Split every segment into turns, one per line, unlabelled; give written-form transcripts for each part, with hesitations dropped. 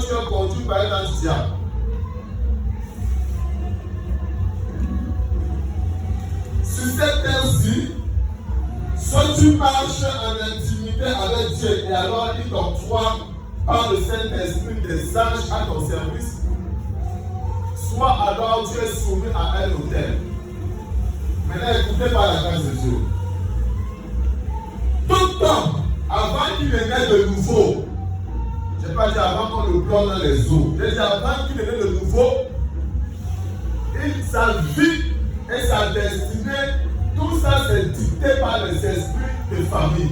tu es conduit par un ange diable. Sur cette terre-ci, soit tu marches en intimité avec Dieu et alors il t'octroie par le Saint-Esprit des anges à ton service, soit alors tu es soumis à un autel. Maintenant, écoutez par la grâce de Dieu. Tout temps, avant qu'il ne naisse de nouveau, je n'ai pas dit avant qu'on le plonge dans les eaux, j'ai dit avant qu'il ne naisse de nouveau, sa vie et sa destinée, tout ça c'est dicté par les esprits de famille.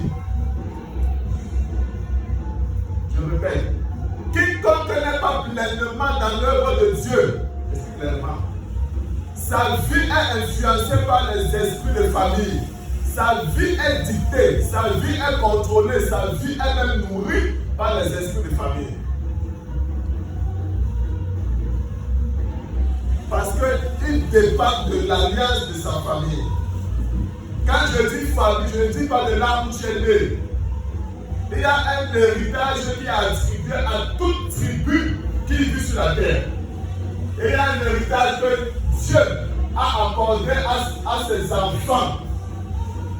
Je répète, quiconque n'est pas pleinement dans l'œuvre de Dieu, clairement, sa vie est influencée par les esprits de famille. Sa vie est dictée, sa vie est contrôlée, sa vie est même nourrie par les esprits de famille. Parce qu'il dépend de l'alliance de sa famille. Quand je dis famille, je ne dis pas de là où tu es né. Il y a un héritage qui est attribué à toute tribu qui vit sur la terre. Et il y a un héritage que Dieu a accordé à ses enfants.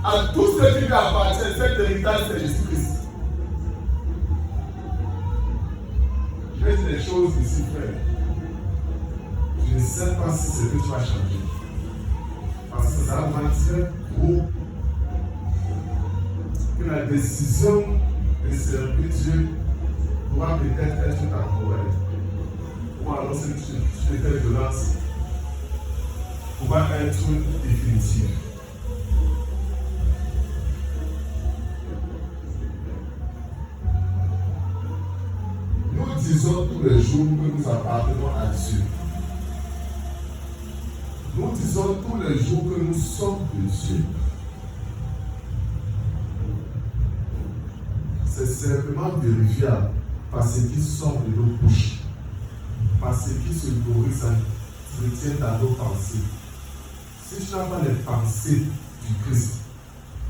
À tous ceux qui lui appartiennent, cet héritage c'est Jésus-Christ. Je vais dire des choses ici, frère. Je ne sais pas si c'est que tu vas changer. Parce que ça va mentir trop que la décision de servir Dieu pourra peut-être être temporaire. Ou alors si tu fais violence, pourra être définitive. Nous disons tous les jours que nous appartenons à Dieu. Nous disons tous les jours que nous sommes de Dieu. C'est simplement vérifiable par ce qui sort de nos bouches, par ce qui se nourrit, ça retient dans nos pensées. Si tu n'as pas les pensées du Christ,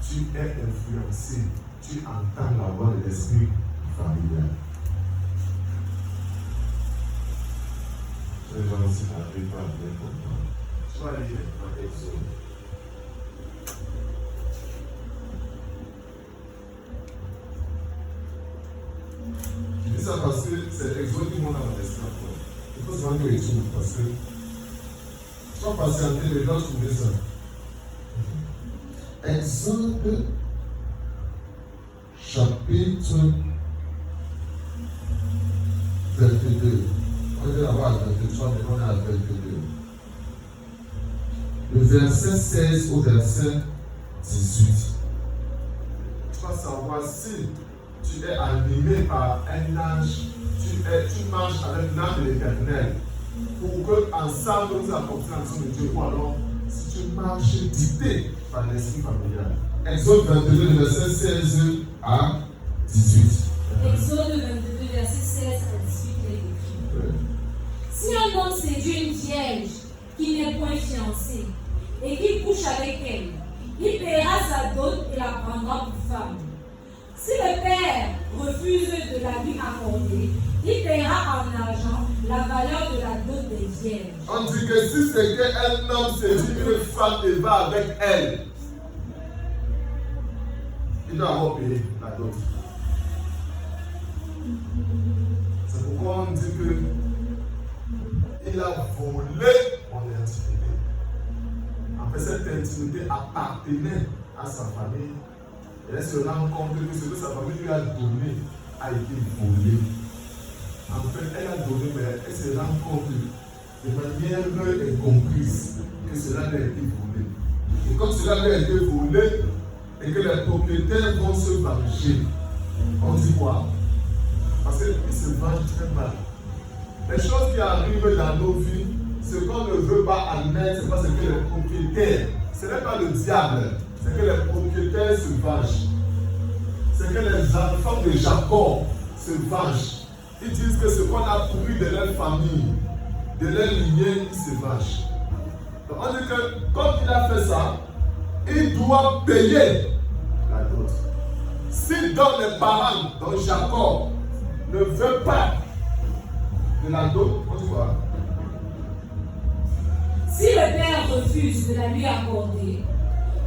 tu es influencé, tu entends la voix de l'esprit familial. Les gens aussi n'arrivent pas à bien comprendre. Je vais aller dans Exode. Je dis ça parce que c'est Exode qui monte dans mon esprit. Il faut se rendre Exode parce que tu vas patienter, les gens trouver ça. Exode chapitre 22. On est là-bas à 23, mais on est à 22. Le verset 16 au verset 18. Tu vas savoir si tu es animé par un ange, tu marches avec l'ange de l'Éternel, pour que ensemble nous accomplissons l'action de Dieu, ou alors si tu marches dicté par l'esprit familial. Exode 22, le verset 16 à 18.
Exode 22, verset 16 à 18. Si un homme séduit une vierge qui n'est point fiancée et qui couche avec elle, il paiera sa dot et la prendra pour femme. Si le père refuse de la lui accorder, il paiera en argent la valeur de la dot des vierges.
On dit que si c'est qu'un homme séduit une femme et va avec elle, il doit avoir payé la dot. C'est pourquoi on dit que il a volé mon intimité. En fait, cette intimité appartenait à sa famille. Et elle se rend compte que ce que sa famille lui a donné a été volé. En fait, elle a donné, mais elle se rend compte de manière incomprise que cela lui a été volé. Et comme cela lui a été volé, et que les propriétaires vont se venger, on dit quoi? Parce qu'ils se vengent très mal. Les choses qui arrivent dans nos vies, ce qu'on ne veut pas admettre, c'est parce que les propriétaires, ce n'est pas le diable, c'est que les propriétaires se vengent. C'est que les enfants de Jacob se vengent. Ils disent que ce qu'on a pris de leur famille, de leur lignée, ils se vengent. Donc on dit que comme il a fait ça, il doit payer la dot. Si donc les parents, donc Jacob, ne veut pas de la dot, on dit quoi?
Si le père refuse de la lui accorder,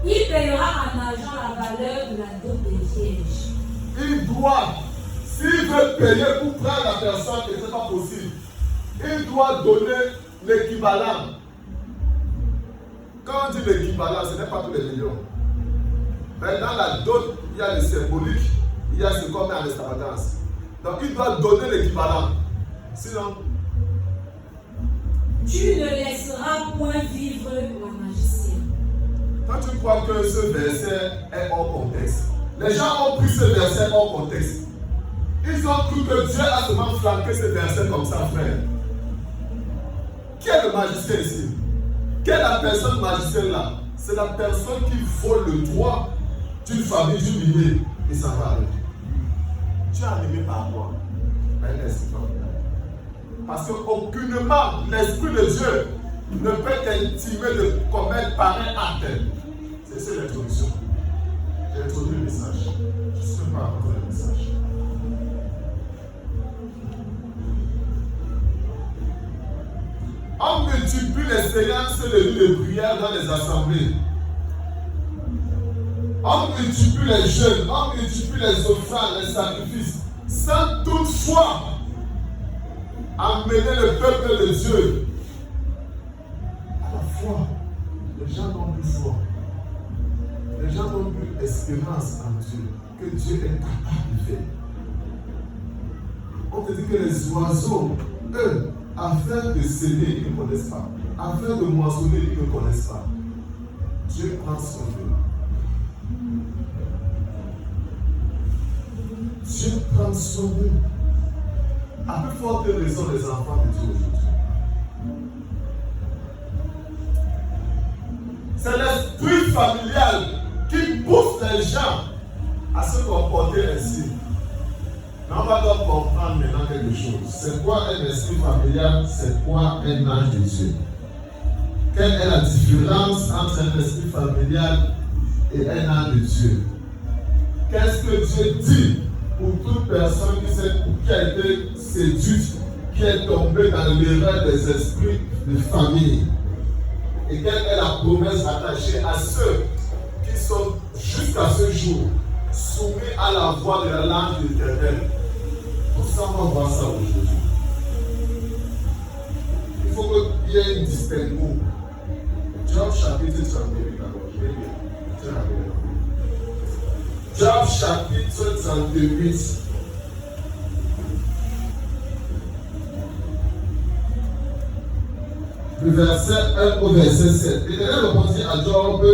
il payera en argent la valeur de la dot des vierges.
Il doit, s'il veut payer pour prendre la personne, et ce n'est pas possible, il doit donner l'équivalent. Quand on dit l'équivalent, ce n'est pas tous les millions. Mais dans la dot, il y a le symbolique, il y a ce qu'on met en extravagance. Donc il doit donner l'équivalent. Sinon,
tu ne laisseras point vivre la magicienne.
Quand tu crois que ce verset est hors contexte, les gens ont pris ce verset hors contexte. Ils ont cru que Dieu a seulement flanqué ce verset comme ça, frère. Qui est le magicien ici? Quelle est la personne magicienne là? C'est la personne qui vole le droit d'une famille, d'une lignée et ça va avec. Tu es animé par quoi? Par l'esprit. Parce qu'aucunement l'Esprit de Dieu ne peut t'intimer de commettre pareil acte. C'est l'introduction. J'ai introduit le message. Je ne sais pas apporter le message. On multiplie les séances de nuit de prière dans les assemblées. On multiplie les jeûnes, on multiplie les offrandes, les sacrifices, sans toutefois amener le peuple de Dieu à la foi. Les gens n'ont plus foi. Les gens n'ont plus espérance en Dieu, que Dieu est capable de faire. On te dit que les oiseaux, eux, afin de s'aimer, ils ne connaissent pas. Afin de moissonner, ils ne connaissent pas. Dieu prend son Dieu. Dieu prend son Dieu. À plus forte raison, les enfants de Dieu aujourd'hui. C'est l'esprit familial qui pousse les gens à se comporter ainsi. Mais on va donc comprendre maintenant quelque chose. C'est quoi un esprit familial? C'est quoi un ange de Dieu? Quelle est la différence entre un esprit familial et un ange de Dieu? Qu'est-ce que Dieu dit pour toute personne qui a été séduite, qui est tombée dans l'erreur des esprits de famille? Et quelle est la promesse attachée à ceux qui sont jusqu'à ce jour soumis à la voix de la langue de l'Éternel? Pour ça, on va voir ça aujourd'hui. Il faut qu'il y ait une distinguo. Job chapitre 38, d'abord, je vais lire. Job chapitre 38. Le verset 1 au verset 7. L'Éternel répondit à Job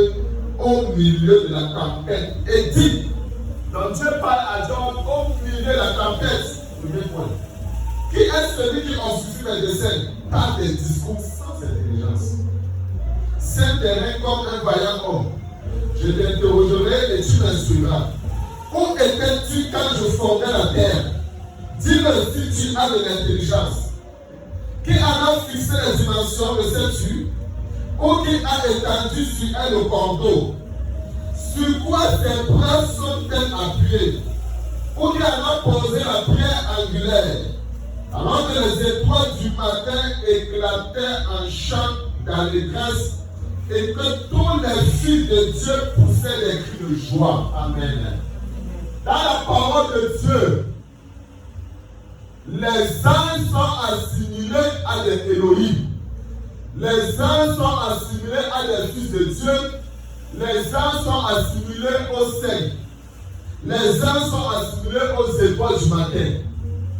au milieu de la tempête et dit. Donc Dieu parle à Job au milieu de la tempête. Premier point. Qui est celui qui en suffit mes desseins par des discours sans intelligence? C'est terrain comme un vaillant homme. Je t'interrogerai et tu m'instruiras. Où étais-tu quand je formais la terre? Dis-le si tu as de l'intelligence. Qui a fixé les dimensions, le sais-tu? Ou qui a étendu sur elle le cordeau? Sur quoi ses bras sont-elles appuyées? Ou qui a posé la pierre angulaire? Alors que les étoiles du matin éclataient en chant d'allégresse et que tous les fils de Dieu poussaient des cris de joie. Amen. Dans la parole de Dieu, les anges sont assimilés à des Elohim. Les anges sont assimilés à des fils de Dieu. Les anges sont assimilés aux saints. Les anges sont assimilés aux étoiles du matin.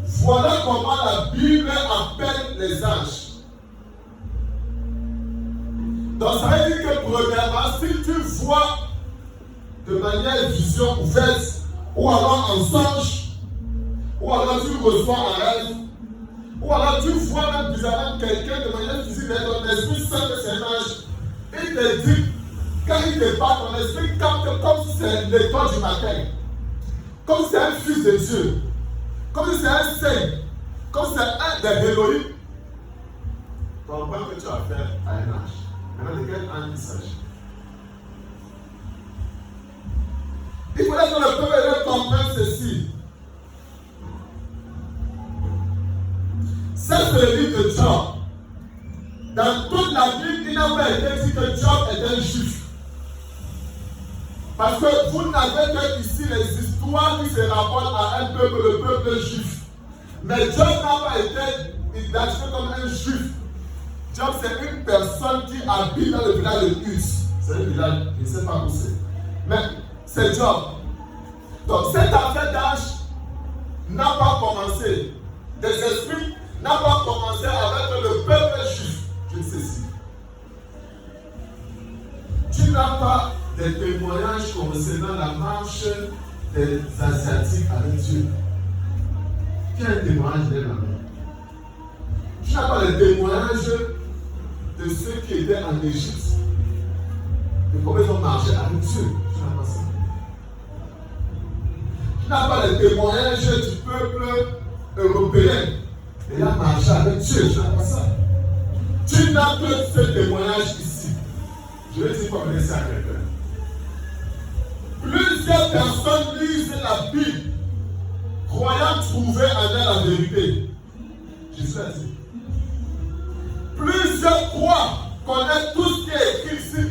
Voilà comment la Bible appelle les anges. Donc ça veut dire que premièrement, si tu vois de manière vision ouverte, ou alors en songe, ou alors tu reçois un rêve, ou alors tu vois même bizarrement quelqu'un de manière physique, mais ton esprit sait que c'est un ange. Il te dit, quand il te parle, ton esprit capte comme si c'est l'étoile du matin, comme si c'est un fils de Dieu, comme si c'est un saint, comme si c'est un des Elohim. Tu comprends que tu as affaire à un ange. Maintenant, de quel ange il s'agit? Il faudrait que le peuple comprenne ceci. Ça, c'est le livre de Job. Dans toute la Bible, il n'a pas été dit que Job était un juif. Parce que vous n'avez que ici les histoires qui se rapportent à un peuple, le peuple juif. Mais Job n'a pas été identifié comme un juif. Job, c'est une personne qui habite dans le village de Uz. C'est un village, je ne sais pas où c'est. Mais c'est Job. Donc cette affaire d'âge n'a pas commencé. Des esprits n'a pas commencé avec le peuple juif. Je sais si. Tu n'as pas des témoignages concernant la marche des Asiatiques avec Dieu. Tu as un témoignage de la main. Tu n'as pas les témoignages de ceux qui étaient en Égypte. De comment ils ont marché avec Dieu. Tu n'as pas ça. Tu n'as pas les témoignages du peuple européen. Il a marché avec Dieu. Tu n'as pas ça. Tu n'as que ce témoignage ici. Je vais dire comme ça à quelqu'un. Plusieurs personnes lisent la Bible, croyant trouver en elle la vérité. Jésus a dit. Plusieurs croient connaître tout ce qui est écrit ici,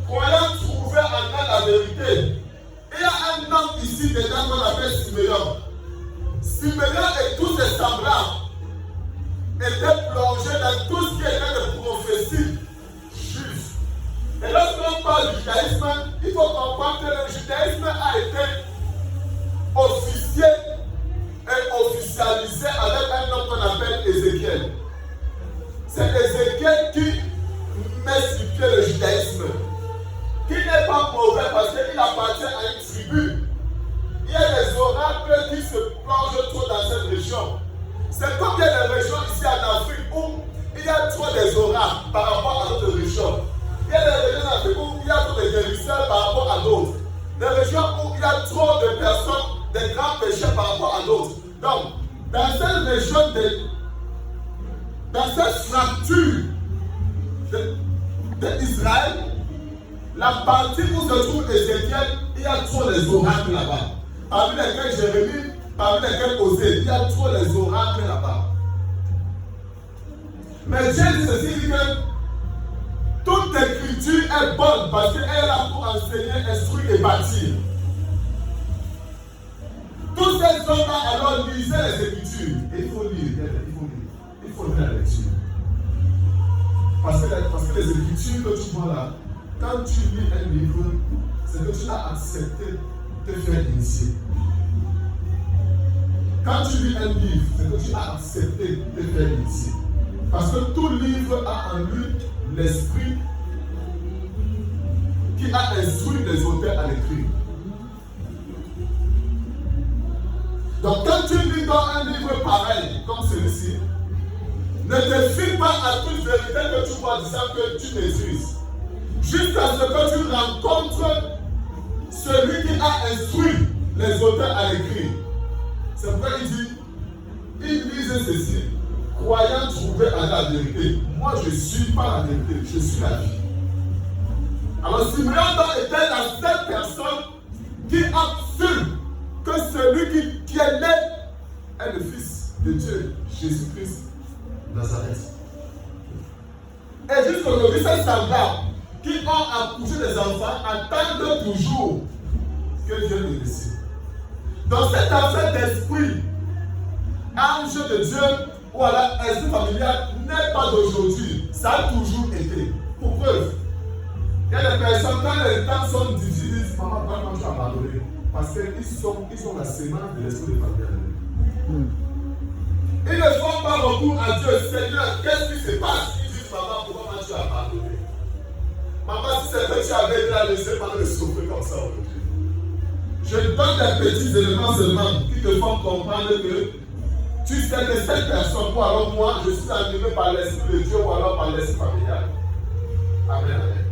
croyant trouver en elle la vérité. Il y a un homme ici dedans qu'on appelle Siméon. Siméon et tous ses semblables étaient plongés dans tout ce qui était de prophétie juive. Et lorsqu'on parle du judaïsme, il faut comprendre que le judaïsme a été officié et officialisé avec un homme qu'on appelle Ézéchiel. C'est Ézéchiel qui met sur pied le judaïsme, qui n'est pas mauvais parce qu'il appartient à une tribu. Il y a des oracles qui se plongent trop dans cette région. C'est comme il y a des régions ici en Afrique où il y a trop des oracles par rapport à d'autres régions. Il y a des régions en Afrique où il y a trop de guérisseurs par rapport à d'autres. Des régions où il y a trop de personnes, des grands péchés par rapport à d'autres. Donc, dans cette région, dans cette fracture d'Israël, la partie où se trouve Ézéchiel, il y a trop les oracles là-bas. Parmi lesquels Jérémie, parmi lesquels Osée, il y a trop les oracles là-bas. Mais Dieu dit ceci, dit que toute écriture est bonne parce qu'elle est là pour enseigner, instruire et bâtir. Tous ces hommes-là, alors lisaient les écritures. Et il faut lire, il faut lire la lecture. Parce que les écritures que tu vois là, quand tu lis un livre, c'est que tu as accepté de te faire initier. Quand tu lis un livre, c'est que tu as accepté de te faire initier. Parce que tout livre a en lui l'esprit qui a instruit les auteurs à l'écrire. Donc quand tu lis dans un livre pareil, comme celui-ci, ne te fie pas à toute vérité que tu vois disant que tu maîtrises. Jusqu'à ce que tu rencontres celui qui a instruit les auteurs à l'écrire. C'est pourquoi il dit, il lisait ceci, croyant trouver à la vérité. Moi, je ne suis pas la vérité, je suis la vie. Alors, Simeon était la seule personne qui a su que celui qui est né est le Fils de Dieu, Jésus-Christ, Nazareth. Et jusqu'aujourd'hui, ces semblables qui ont accouché des enfants attendent toujours que Dieu les décide. Dans cette affaire d'esprit, ange de Dieu ou alors esprit familial n'est pas d'aujourd'hui, ça a toujours été. Pour preuve, il y a des personnes, quand les temps sont difficiles, ils disent, maman, quand tu as abandonné, parce qu'ils ont la sémence de l'esprit de familial. Ils ne font pas recours à Dieu. Seigneur, qu'est-ce qui se passe? Ils disent, maman, pourquoi tu as abandonné? Maman, si c'est que tu avais été à laisser par le souffrir comme ça aujourd'hui. Je donne des petits éléments seulement qui te font comprendre que tu sais que cette personne, ou alors moi, je suis animé par l'Esprit de Dieu ou alors par l'Esprit familial. Amen, amen.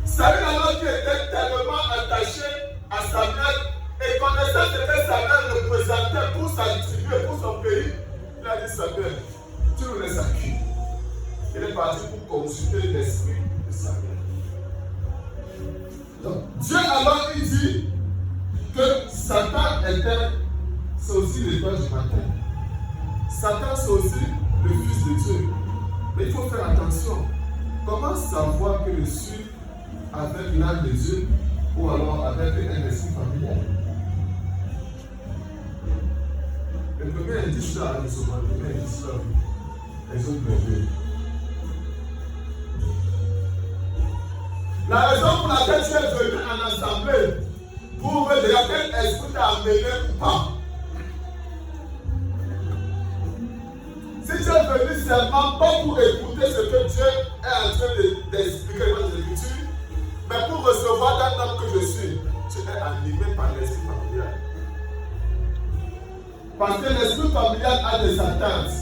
Saül alors qui était tellement attaché à sa mère et connaissant ce que sa mère représentait pour sa tribu et pour son pays, il a dit Samuel, tu nous laisses à qui? Il est parti pour consulter l'esprit de sa mère. Donc, Dieu alors il dit que Satan était, c'est aussi l'étoile du matin. Satan, c'est aussi le Fils de Dieu. Mais il faut faire attention. Comment savoir que je suis avec l'âme de Dieu ou alors avec un esprit familial? Le premier indice là, le premier indice là, les autres bébés. La raison pour laquelle tu es venu en assemblée, pour voir déjà quel esprit t'a amené ou pas. Si tu es venu seulement pas pour écouter ce que Dieu est en train d'expliquer dans les Écritures, mais pour recevoir d'un homme que je suis, tu es animé par l'esprit familial. Parce que l'esprit familial a des attentes.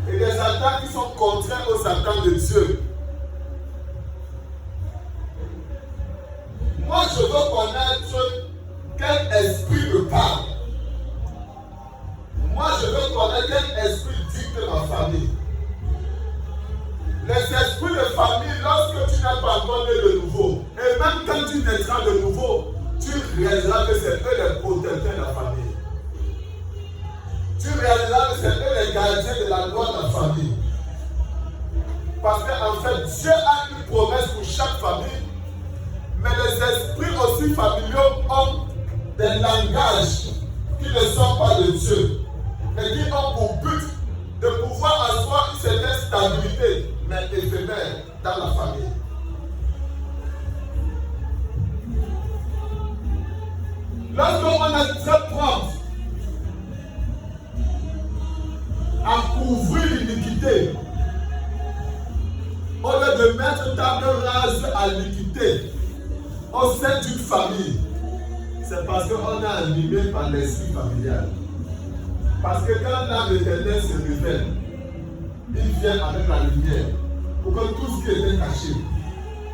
Et des attentes qui sont contraires aux attentes de Dieu. Moi, je veux connaître quel esprit me parle. Moi, je veux connaître quel esprit dicte ma famille. Les esprits de famille, lorsque tu n'as pas encore né de nouveau, et même quand tu naîtras de nouveau, tu réaliseras que c'est eux les protecteurs de la famille. Tu réaliseras que c'est eux les gardiens de la loi de la famille. Parce qu'en fait, Dieu a une promesse pour chaque famille. Mais les esprits aussi familiaux ont des langages qui ne sont pas de Dieu, mais qui ont pour but de pouvoir asseoir une certaine stabilité, mais éphémère, dans la famille. Lorsqu'on est très prompt à couvrir l'iniquité, au lieu de mettre table rase à l'iniquité, au sein d'une famille, c'est parce qu'on est animé par l'esprit familial. Parce que quand l'âme éternelle se révèle, il vient avec la lumière pour que tout ce qui était caché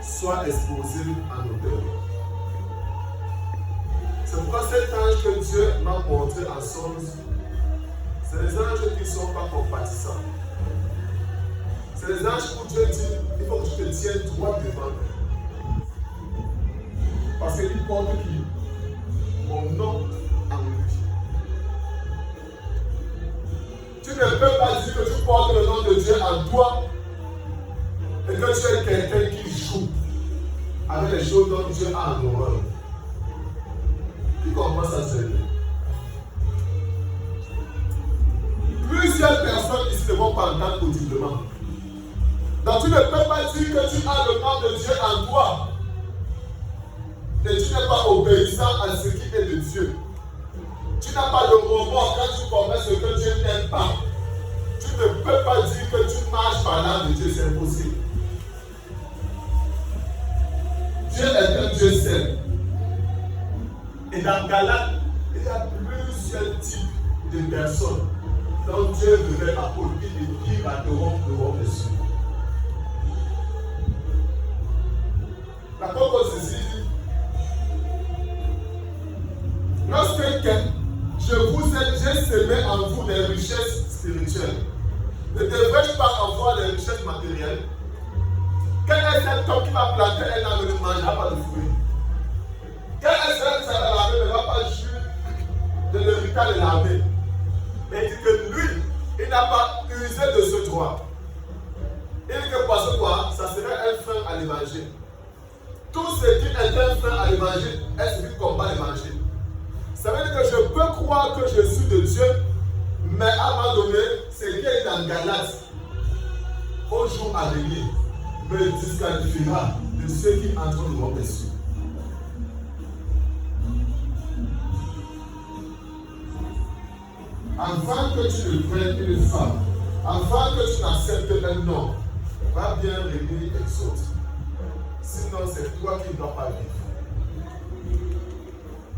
soit exposé en hauteur. C'est pourquoi cet ange que Dieu m'a montré en songe, c'est les anges qui ne sont pas compatissants. C'est les anges où Dieu dit, il faut que tu te tiennes droit devant eux. Parce qu'il porte qui? Mon nom en lui. Tu ne peux pas dire que tu portes le nom de Dieu en toi et que tu es quelqu'un qui joue avec les choses dont Dieu a en horreur. Qui commence à se lever? Plusieurs personnes ici ne vont pas entendre audiblement. Donc tu ne peux pas dire que tu as le nom de Dieu en toi. Et tu n'es pas obéissant à ce qui est de Dieu. Tu n'as pas de remords quand tu commets ce que Dieu n'aime pas. Tu ne peux pas dire que tu marches par l'âme de Dieu, c'est impossible. Dieu est un Dieu saint. Et dans Galates, il y a plusieurs types de personnes dont Dieu devait apporter et qui rateront le roi dessus. La propos ici, lorsque j'ai semé en vous des richesses spirituelles, ne devrais-je pas avoir des richesses matérielles? Quel est cet homme qui va planter un arbre et ne mangera pas de fruits? Quel est celui qui ne va pas jouir de l'héritage de l'armée? Mais il dit que lui, il n'a pas usé de ce droit. Il dit que par ce droit, ça serait un frein à l'évangile. Tout ce qui est un frein à l'évangile est celui qui combat l'évangile. Ça veut dire que je peux croire que je suis de Dieu, mais à un moment donné, ce qui est dans Galates, au jour à venir, me disqualifiera de ceux qui entrent dans le dessus. Avant que tu ne prennes une femme, avant que tu n'acceptes un homme, va bien régler les autres. Sinon, c'est toi qui ne dois pas vivre.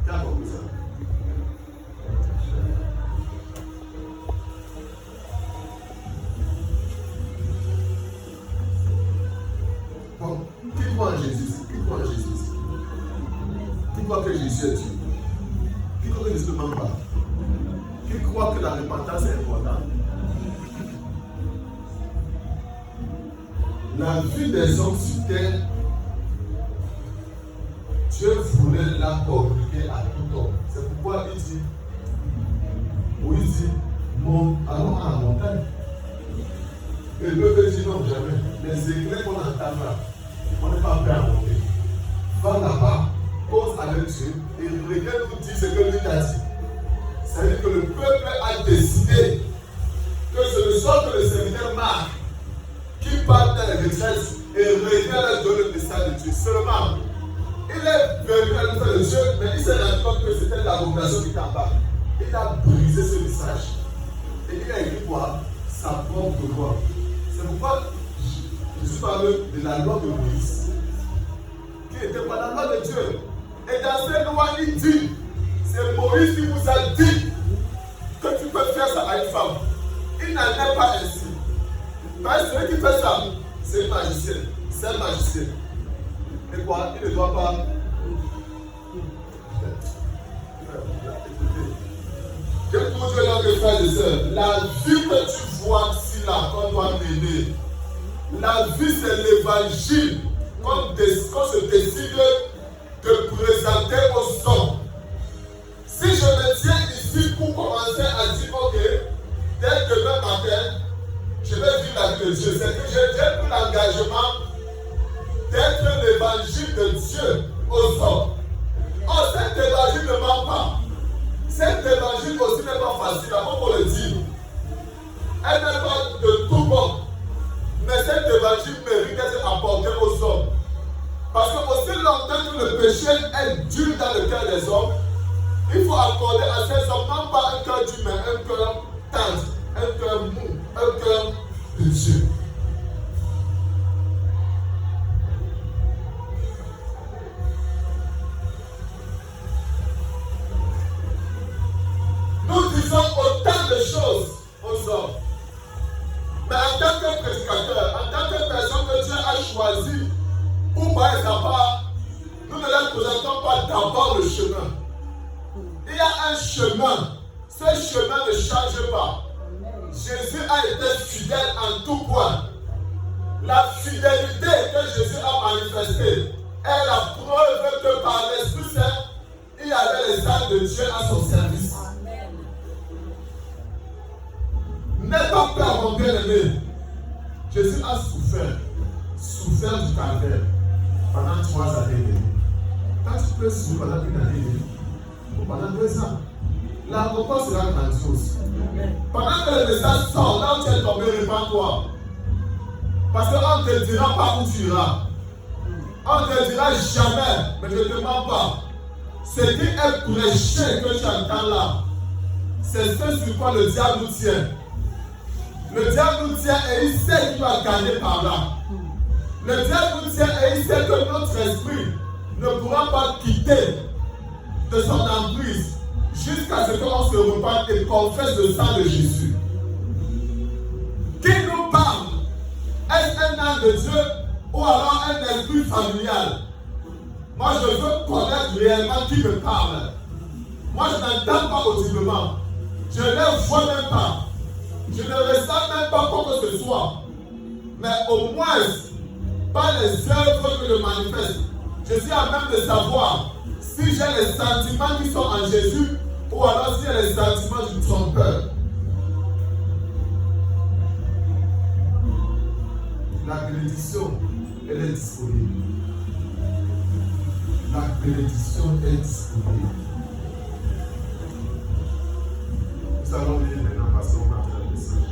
T'as compris ça? Bon, qui croit en Jésus? Qui croit en Jésus? Qui croit que Jésus est Dieu? Qui croit que Jésus ne ment pas? Qui croit que la repentance est importante? La vie des hommes sur terre, Dieu voulait la communiquer à tout homme. C'est pourquoi il dit, dit, allons à la montagne. Et le peuple dit non, jamais. Les éclairs qu'on entend là, on n'est pas prêt à monter. Va là-bas, pose avec Dieu et regarde nous dire ce que lui a dit. C'est-à-dire que le peuple a décidé que ce ne soit que le serviteur Marc qui part dans la détresse et regarde le message de Dieu. Seulement, il est venu à l'enfer de Dieu, mais il s'est rendu compte que c'était l'abomination qui était en bas. Il a brisé ce message. Et il a écrit quoi? Sa propre loi. C'est pourquoi je parle de la loi de Moïse, qui n'était pas la loi de Dieu. Et dans cette loi, il dit, c'est Moïse qui vous a dit que tu peux faire ça à une femme. Il n'en est pas ainsi. Parce que celui qui fait ça, c'est une magicienne. C'est un magicien. Et quoi? Il ne doit pas. Je vous dis là, mes frères et sœurs, la vie que tu vois ici là, qu'on doit mener, la vie c'est l'évangile qu'on se décide de présenter aux hommes. Si je me tiens ici pour commencer à dire, ok, dès demain matin, je vais vivre la vie de Dieu, c'est que j'ai pris l'engagement d'être l'évangile de Dieu aux hommes. Oh, cet évangile ne ment pas. Cet évangile aussi n'est pas facile, avant qu'on le dise. Elle n'est pas de tout bon. Mais cet évangile mérite d'être apporté aux hommes. Parce que aussi longtemps que le péché est dur dans le cœur des hommes, il faut accorder à ces hommes non pas un cœur dur, mais un cœur tendre, un cœur mou, un cœur de Dieu. Nous disons autant de choses aux hommes. Mais en tant que prédicateur, en tant que personne que Dieu a choisie pour parler sa part, nous ne leur présentons pas d'abord le chemin. Il y a un chemin. Ce chemin ne change pas. Jésus a été fidèle en tout point. La fidélité que Jésus a manifestée est la preuve que par l'Esprit Saint, il y avait les âmes de Dieu à son service. N'aie pas peur, mon bien-aimé. Jésus a souffert du calvaire pendant 3 années. Quand tu peux souffrir pendant 1 année, ou pendant 2 ans, la réponse sera grandiose. Pendant que le message sort, là où tu es tombé, répands-toi. Parce qu'on ne te dira pas où tu iras. On ne te dira jamais, mais je ne te mens pas. Ce qui est prêché que tu entends là, c'est ce sur quoi le diable nous tient. Le diable nous tient et il sait qu'il va gagner par là. Le diable nous tient et il sait que notre esprit ne pourra pas quitter de son emprise jusqu'à ce qu'on se repente et confesse le sang de Jésus. Qui nous parle? Est-ce un âme de Dieu ou alors un esprit familial? Moi, je veux connaître réellement qui me parle. Moi, je n'entends pas audiblement. Je ne vois même pas. Je ne ressens même pas quoi que ce soit. Mais au moins, par les œuvres que je manifeste, je suis à même de savoir si j'ai les sentiments qui sont en Jésus ou alors si j'ai les sentiments du trompeur. La bénédiction, elle est disponible. La bénédiction est disponible. Nous allons lire maintenant parce qu'on a fait le message.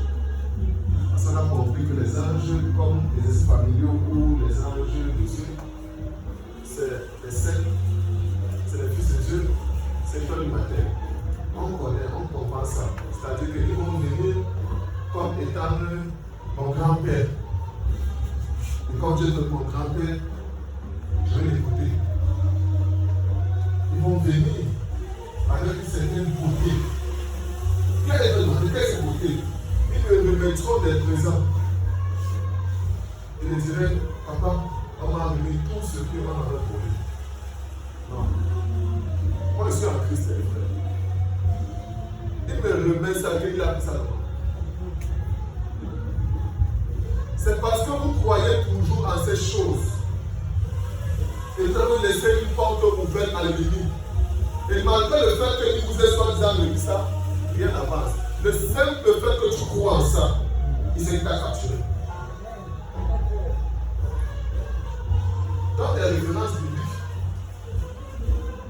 Parce qu'on a compris que les anges, comme les esprits familiaux ou les anges de Dieu, c'est les saints, c'est les fils de Dieu, c'est toi du matin. On connaît, on comprend ça. C'est-à-dire qu'ils vont venir comme étant mon grand-père. Et quand Dieu donne mon grand-père, je vais l'écouter. Ils vont venir avec une certaine beauté. Quelle est cette beauté? Ils me remettront des présents. Ils me diraient, papa, on m'a remis tout ce qu'on avait pour lui. Non. Moi, je suis en Christ, les frères. Il me remet ça, qu'il a pris ça. C'est parce que vous croyez toujours en ces choses. Et que vous laissez une porte ouverte à l'ennemi. Et malgré le fait qu'il vous ait soi-disant remis ça, rien n'avance. Le simple fait que tu crois en ça, il s'est capturé. Dans des références bibliques,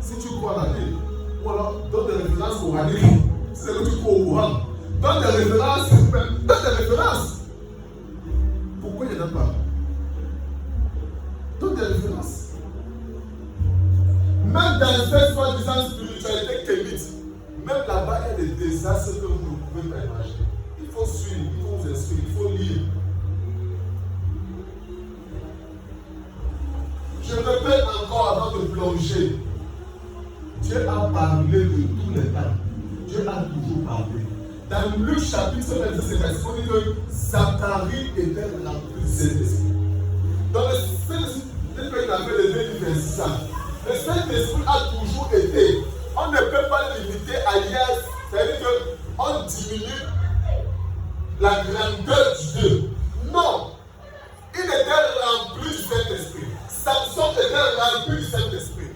si tu crois en la Bible, ou alors dans des références coraniques, c'est que tu crois au Coran. Dans des références, pourquoi il n'y en a pas? Dans des références. Même dans cette soi-disant spiritualité kémite, même là-bas, il y a des désastres que vous ne pouvez pas imaginer. Il faut suivre, il faut vous inscrire, il faut lire. Je répète encore avant de plonger. Dieu a parlé de tous les temps. Dieu a toujours parlé. Dans Luc chapitre 26, c'est dit que Zacharie était rempli du Saint-Esprit. Dans le Saint-Esprit, il avait levé du 26 ans. Le Saint-Esprit a toujours été. On ne peut pas limiter à hier. C'est-à-dire qu'on diminue la grandeur du Dieu. Non. Il était rempli du Saint-Esprit. Samson était rempli du Saint-Esprit.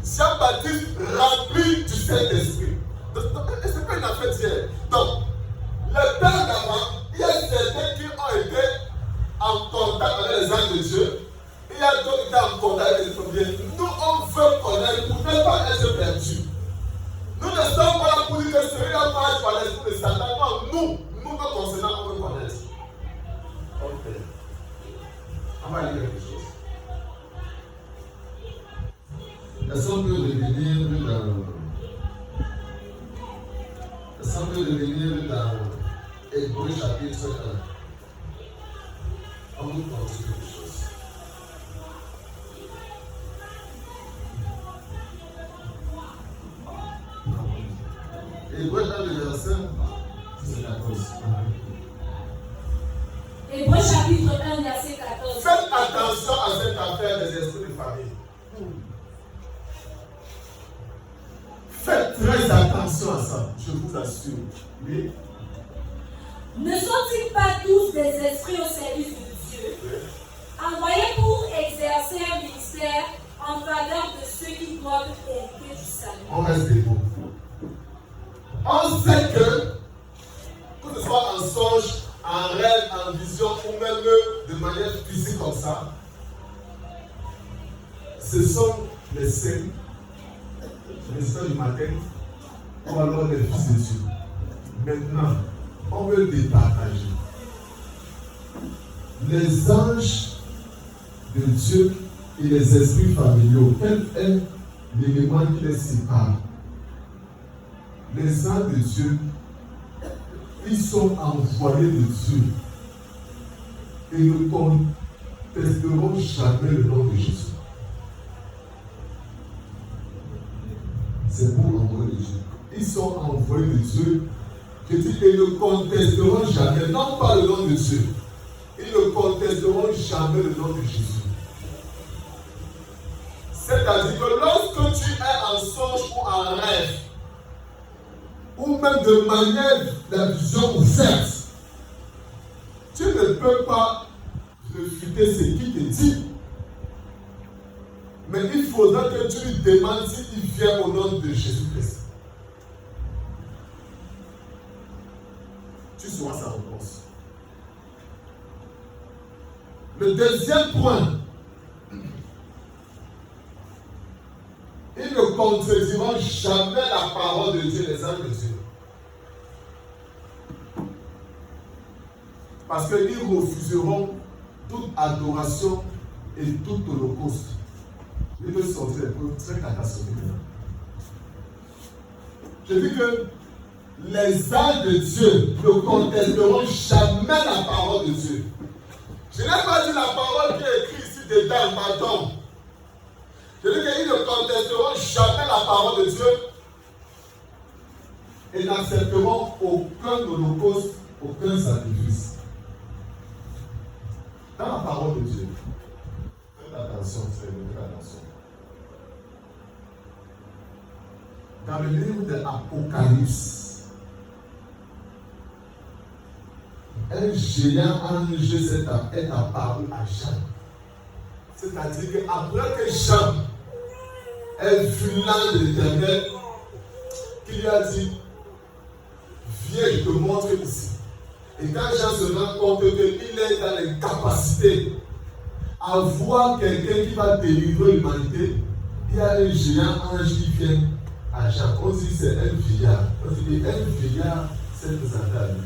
Jean-Baptiste rempli du Saint-Esprit. Ce n'est pas une affaire d'hier. Donc, le temps d'avant, il y a certains qui ont été en contact avec les anges de Dieu. Il y a d'autres qui étaient en contact avec les premiers. Nous, on veut connaître pour ne pas être perdus. Nous ne sommes pas là pour dire que celui-là marche par l'esprit de Satan. Non, nous concernant, on veut connaître. Ok. On va lire quelque chose. Est-ce qu'on peut revenir dans Hébreux chapitre 1? On vous continue quelque chose. Hébreux dans le verset 14.
Hébreux chapitre 1, verset 14.
Faites attention à cette affaire des esprits de famille. Faites très attention à ça, je vous assure. Oui.
Ne sont-ils pas tous des esprits au service de Dieu, envoyés pour exercer un ministère en faveur de ceux qui doivent hériter du salut?
On reste debout. On sait que ce soit en songe, en rêve, en vision ou même de manière physique comme ça, ce sont les saints, les saints du matin, ou alors les fils de Dieu. Maintenant, on veut départager. Les anges de Dieu et les esprits familiaux, quel est l'élément qui les sépare? Les anges de Dieu, ils sont envoyés de Dieu et ne contesteront jamais le nom de Jésus. C'est pour envoyer de Dieu. Ils sont envoyés de Dieu. Je dis qu'ils ne contesteront jamais, non pas le nom de Dieu. Ils ne contesteront jamais le nom de Jésus. C'est-à-dire que lorsque tu es en songe ou en rêve, ou même de manière de vision ouverte, tu ne peux pas réfuter ce qu'il te dit. Mais il faudra que tu lui demandes s'il vient au nom de Jésus-Christ. Tu sauras sa réponse. Le deuxième point, ils ne contrediront jamais la parole de Dieu, les anges de Dieu. Parce qu'ils refuseront toute adoration et tout holocauste. Ils veulent sortir un peu très catastrophique. Je dis que les anges de Dieu ne contesteront jamais la parole de Dieu. Je n'ai pas dit la parole qui est écrite ici dedans, pardon. Je dis qu'ils ne contesteront jamais la parole de Dieu et n'accepteront aucun holocauste, aucun sacrifice. Dans la parole de Dieu, faites attention, faites attention. Dans le livre de l'Apocalypse, un géant ange est apparu à Jean. C'est-à-dire qu'après que Jean ait vu l'ange de l'Éternel, qu'il lui a dit, viens, je te montre ici. Et quand Jean se rend compte qu'il est dans les capacités à voir quelqu'un qui va délivrer l'humanité, il y a un géant ange qui vient à Jean. On dit c'est un vieillard. On dit un vieillard s'est présenté à lui.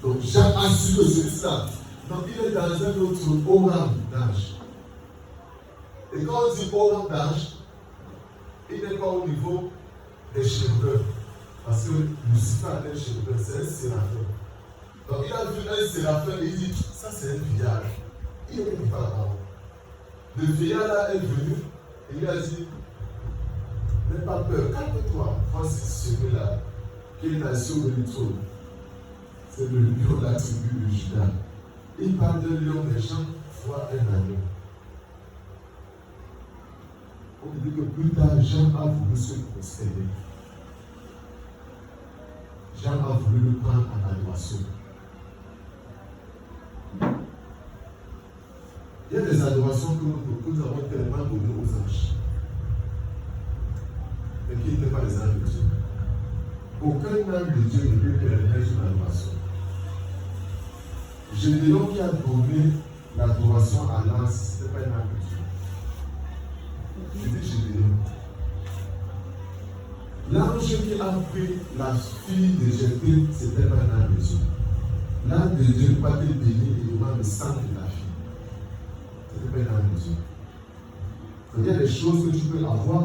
Donc Jean a su que c'est ça. Donc il est dans un autre haut rang d'âge. Et quand on dit haut rang d'âge, il n'est pas au niveau des chérubins. Parce que Lucifer est un chérubin, c'est un séraphim. Donc il a vu un séraphim et il dit, ça c'est un vieillard. Il est venu par la parole. Le vieillard là est venu et il a dit, n'aie pas peur, calme-toi. Francis, celui-là, qui est assis au trône. C'est le lion de la tribu de Juda. Il parle d'un lion méchant, voit un agneau. On dit que plus tard, Jean a voulu se prosterner. Jean a voulu le prendre en adoration. Il y a des adorations que nous avons tellement données aux anges, mais qui n'étaient pas les anges de Dieu. Aucun ange de Dieu ne peut permettre une adoration. Gédéon qui a donné l'adoration à l'ange, ce n'était pas un ange de Dieu. C'était Gédéon. L'ange qui a pris la fille de Jéphthé, ce n'était pas un ange de Dieu. L'ange de Dieu n'a pas été béni et demande le sang de la fille. Ce n'était pas un ange de Dieu. Il y a des choses que tu peux avoir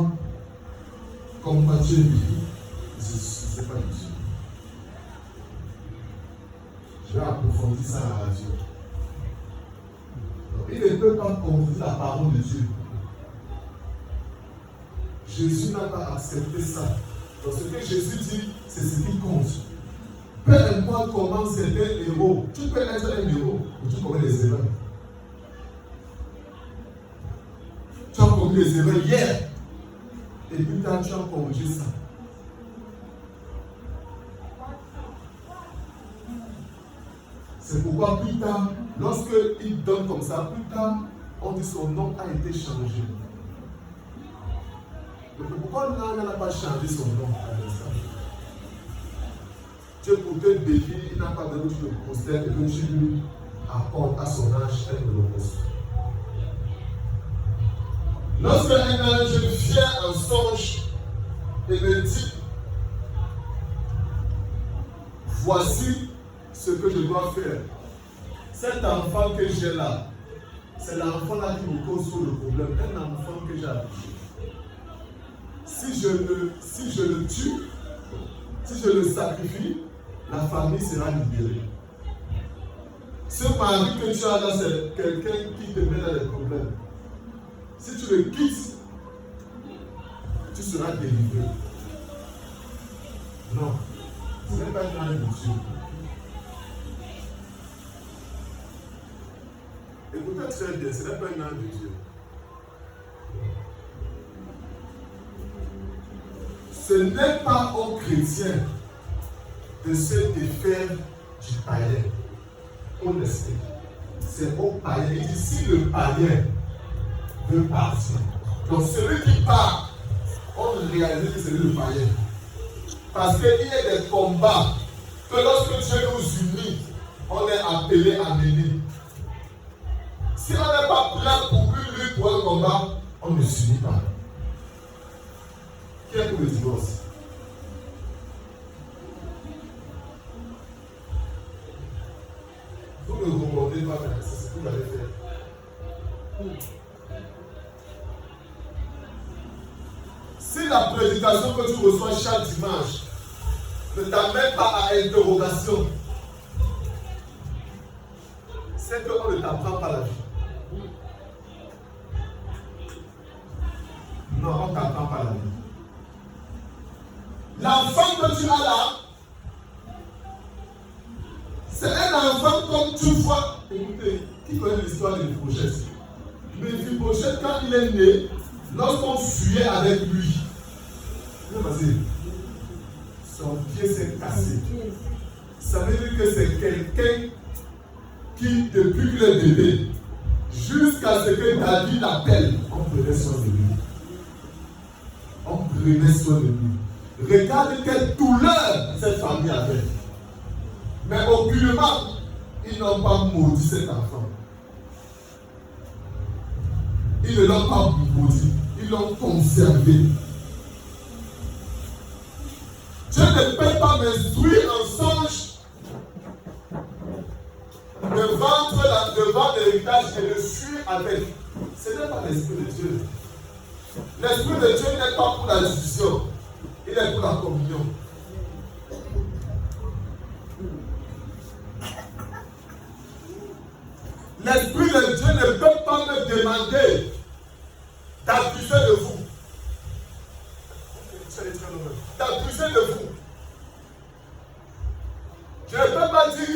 comme quand tu es béni, ce n'est pas de Dieu. Je vais approfondir ça à la radio. Donc, il ne peut pas conduire la parole de Dieu. Jésus n'a pas accepté ça. Donc ce que Jésus dit, c'est ce qui compte. Peu importe comment c'est un héros, tu peux être un héros ou tu commets des erreurs. Tu as commis des erreurs hier et plus tard tu as corrigé ça. C'est pourquoi plus tard, lorsqu'il donne comme ça, plus tard, on dit son nom a été changé. Donc pourquoi l'ange n'a pas changé son nom à l'instant? Dieu pour te bénir, il n'a pas donné que tu le prosternes et que tu lui apportes à son âge un holocauste. Lorsque un ange vient en songe et me dit, voici ce que je dois faire. Cet enfant que j'ai là, c'est l'enfant là qui me cause tout le problème. Un enfant que j'ai accouché. Si je le tue, si je le sacrifie, la famille sera libérée. Ce mari que tu as là, c'est quelqu'un qui te met dans les problèmes. Si tu le quittes, tu seras délivré. Non, ce n'est pas une ange de Dieu. Écoutez très bien, ce n'est pas une ange de Dieu. Ce n'est pas aux chrétiens de se défaire du païen. On l'explique. C'est au païen. Il dit si le païen veut partir. Donc celui qui part, on réalise que c'est le païen. Parce qu'il y a des combats que lorsque Dieu nous unit, on est appelé à mener. Si on n'est pas prêt pour une lutte, pour un combat, on ne s'unit pas. Qui est pour le divorce? Vous ne comprenez pas, c'est ce que vous allez faire. Si la prédication que tu reçois chaque dimanche ne t'amène pas à interrogation, c'est qu'on ne t'apprend pas la vie. Non, on ne t'apprend pas la vie. L'enfant que tu as là, c'est un enfant comme tu vois. Écoutez, qui connaît l'histoire de Méphibosheth? Méphibosheth, quand il est né, lorsqu'on fuyait avec lui, son pied s'est cassé. Ça veut dire que c'est quelqu'un qui, depuis qu'il est bébé, jusqu'à ce que David appelle, on prenait soin de lui. On prenait soin de lui. Regarde quelle douleur ces Mais aucunement, ils n'ont pas maudit cet enfant. Ils ne l'ont pas maudit, ils l'ont conservé. Dieu ne peut pas m'instruire un songe de vendre l'héritage et le fuir avec. Ce n'est pas l'esprit de Dieu. L'esprit de Dieu n'est pas pour la division, il est pour la communion. L'esprit de Dieu ne peut pas me demander d'abuser de vous. D'abuser de vous. Je ne peux pas dire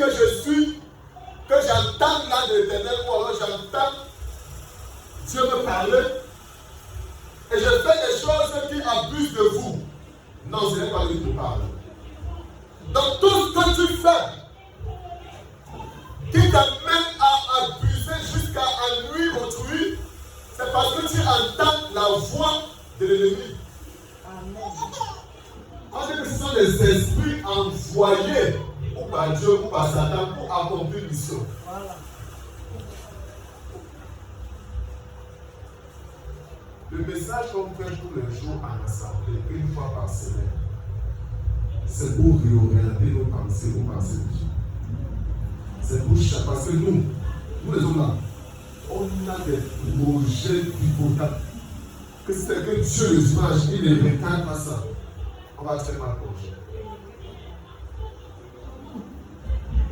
que j'entends là de l'Éternel ou alors j'entends Dieu me parler et je fais des choses qui abusent de vous. Non, ce n'est pas lui qui parle. Donc tout ce que tu fais qui t'amène à abuser jusqu'à nuire autrui, c'est parce que tu entends la voix de l'ennemi. En fait, ce sont des esprits envoyés ou par Dieu ou par Satan pour accomplir une mission. Voilà. Le message qu'on fait tous les jours en assemblée, une fois par semaine, c'est pour réorienter nos pensées aux pensées de Dieu. C'est pour chaque. Parce que nous les hommes là, on a des projets pivotables. Que c'est que Dieu le dimanche, il ne regarde pas ça. On va faire mal projet.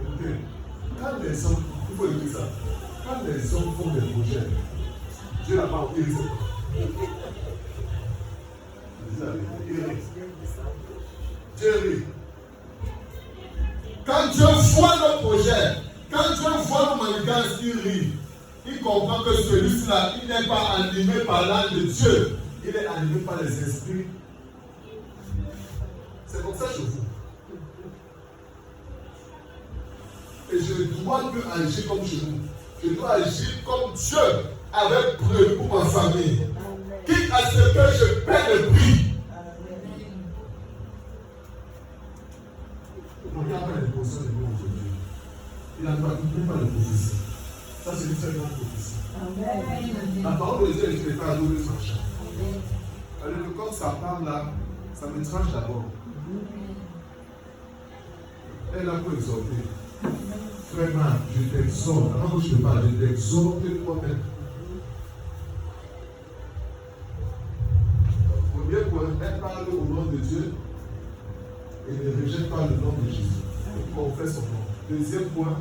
Écoutez, quand les hommes, il faut dire ça, quand les hommes font des projets, Dieu n'a pas oublié ça. Dieu, quand Dieu voit nos projets, quand Dieu voit nos manigances, il rit. Il comprend que celui-là, il n'est pas animé par l'âme de Dieu, il est animé par les esprits. C'est comme ça chez vous. Et je dois que agir comme chez nous. Je dois agir comme Dieu avait prévu pour ma famille. Quitte à ce que je paie le prix. Donc il n'y a pas de position de nous aujourd'hui. Il n'a pas de prophétie. Ça, c'est une très grande prophétie. La parole de Dieu est pas à double tranchant. Alors, quand ça parle là, ça me tranche d'abord. Elle a pour exhorter. Vraiment, je t'exhorte. Avant que je te parle, je t'exhorte toi-même. Premier point, elle parle au nom de Dieu et ne rejette pas le nom de Jésus. Elle confesse son nom. Deuxième point,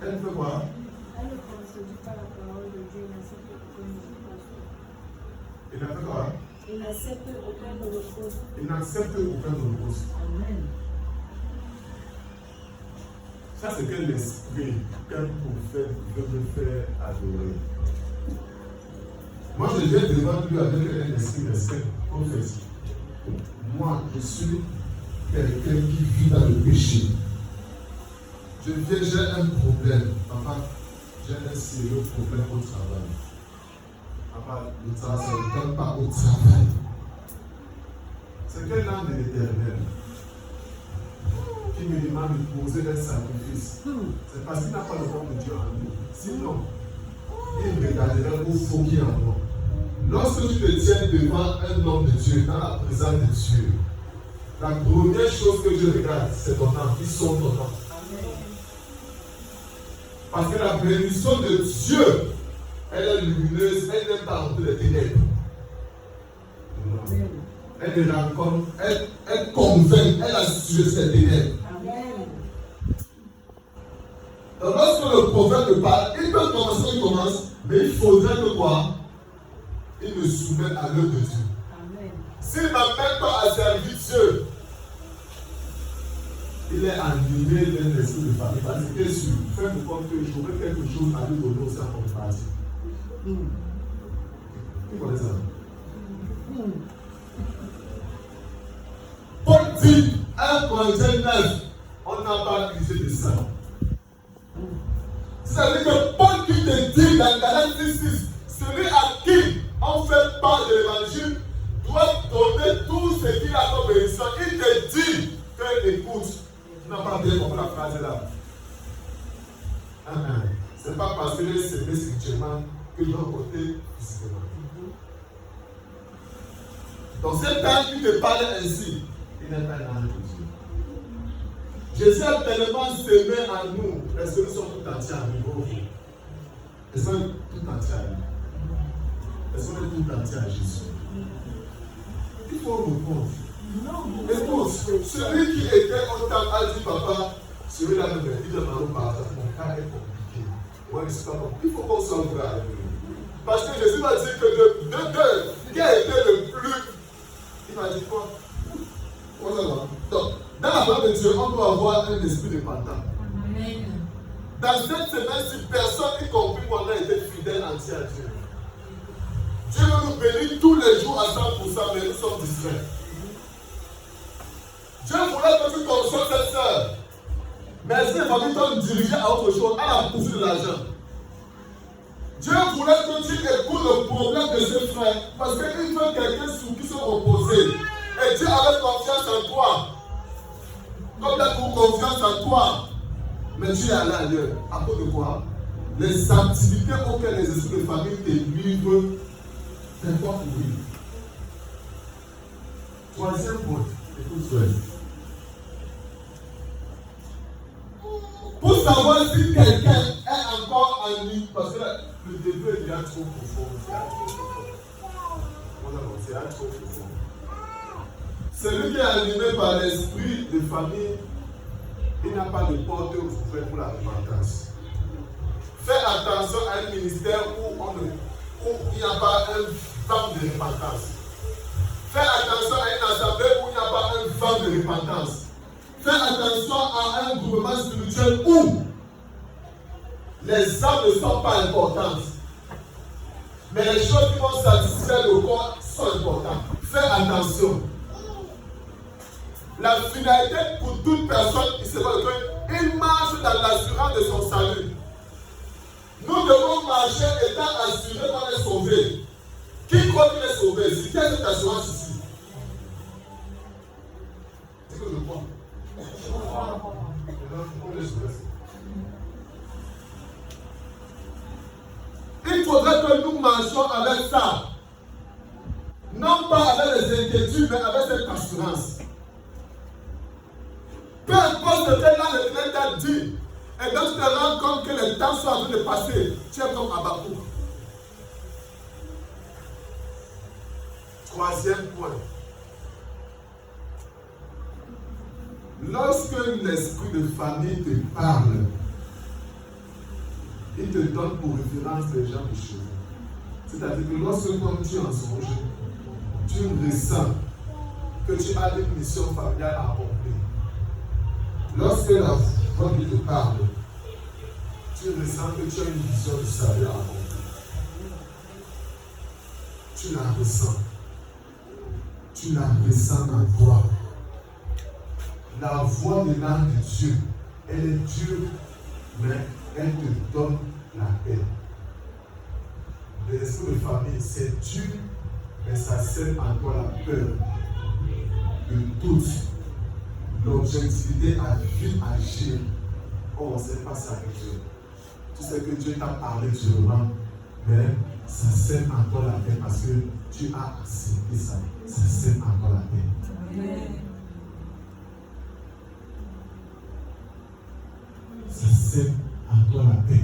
elle fait quoi?
Elle ne contredit pas la parole de Dieu, il n'accepte aucun holocauste.
Il a fait quoi?
Il n'accepte aucun holocauste.
Il n'accepte aucun holocauste.
Amen.
Ça, c'est quel esprit qu'un prophète veut me faire adorer. Moi, je viens devant lui avec un esprit d'esprit. Prophète. Moi, je suis quelqu'un qui vit dans le péché. Je viens, j'ai un problème. Papa, j'ai un sérieux problème au travail. Papa, le travail, ça ne donne pas au travail. C'est quel âme de l'Éternel qui me demande de poser un sacrifice. C'est parce qu'il n'a pas le nom de Dieu en nous. Sinon, il me regarderait au faux qui est en moi. Lorsque tu te tiens devant un homme de Dieu, dans la présence de Dieu, la première chose que je regarde, c'est ton âme. Ils sont ton âme. Parce que la bénédiction de Dieu, elle est lumineuse, elle n'aime pas rentrer les ténèbres. Elle les rencontre, elle convainc, elle assure ses ténèbres. Donc lorsque le prophète me parle, il peut commencer, il commence, mais il faudrait que quoi? Il me soumette à l'œuvre de Dieu. S'il ne m'amène pas à servir Dieu, il est animé d'un esprit de famille. Parce que bien sûr, faites compte que j'aurai quelque chose à lui donner aussi en contrepartie. Qui connaît ça? Paul dit, 1 Corinthiens 9, on n'a pas accusé de ça. C'est-à-dire que Paul qui te dit dans Galates 6, celui à qui on fait part de l'évangile doit donner tout ce qu'il a comme bénédiction. Il te dit que, écoute, tu n'as bien compris la phrase là. Ce n'est pas parce que j'ai s'aimé spirituellement que je dois porter physiquement. Donc cet ange qui te parle ainsi, il n'est pas un ange de Dieu. Jésus a tellement semé en nous, est-ce que nous sommes tout entiers à niveau? Est-ce qu'on est tout entier à lui? Est-ce qu'on est tout entier à Jésus? Il faut répondre. Écoute, celui qui était au temple a dit, papa, celui-là me dit de mon cas est compliqué. Moi, je ne suis pas compliqué. Il faut qu'on soit vrai avec lui. Parce que Jésus m'a dit que de deux, qui a été le plus. Il m'a dit quoi? Donc, dans la parole de Dieu, on doit avoir un esprit de partage. Dans cette semaine-ci, personne, y compris moi, n'a été fidèle entier à Dieu. Dieu veut nous bénir tous les jours à 100%, mais nous sommes distraits. Dieu voulait que tu consommes cette sœur. Mais est-ce que les familles t'ont dirigé à autre chose, à la poursuite de l'argent? Dieu voulait que tu écoutes le problème de ce frère. Parce qu'il veut quelqu'un sur qui se reposer. Et Dieu avait confiance en toi. Comme il a confiance en toi. Mais tu es allé ailleurs. À cause de quoi? Les activités auxquelles les esprits de famille te livrent, c'est quoi pour vivre? Troisième point. Écoute, frère. Pour savoir si quelqu'un est encore en lui, parce que le début est déjà trop profond. C'est trop profond. Celui qui est animé par l'esprit de famille, il n'a pas de porte ouverte pour la repentance. Fais attention à un ministère où il n'y a pas un vent de repentance. Fais attention à une assemblée où il n'y a pas un vent de repentance. Fais attention à un gouvernement spirituel où les âmes ne sont pas importantes. Mais les choses qui vont satisfaire le corps sont importantes. Fais attention. La finalité pour toute personne qui se voit le cœur, il marche dans l'assurance de son salut. Nous devons marcher étant assurés qu'on est sauvé. Qui croit qu'il est sauvé? Si quelle est cette assurance ici? Dis que je crois. Il faudrait que nous marchions avec ça. Non pas avec les inquiétudes, mais avec cette assurance. Peu importe ce que l'Éternel t'a dit, et donc tu te rends compte que le temps soit en train de passer, tu es comme Habakkuk. Troisième point. Lorsque l'esprit de famille te parle, il te donne pour référence les gens de chez vous. C'est-à-dire que lorsque comme tu en songes, tu ressens que tu as une mission familiale à accomplir. Lorsque la voix qui te parle, tu ressens que tu as une vision de salut à accomplir. Tu la ressens. Tu la ressens en toi. La voix de l'âme de Dieu, elle est dure, mais elle te donne la paix. L'esprit de famille, c'est dur, mais ça sème en toi la peur, le doute, l'objectivité à vivre, à agir. Oh, on ne sait pas ça avec Dieu. Tu sais que Dieu t'a parlé durement, mais ça sème en toi la paix parce que tu as accepté ça. Ça sème en toi la paix. Amen. Ça sème en toi la paix.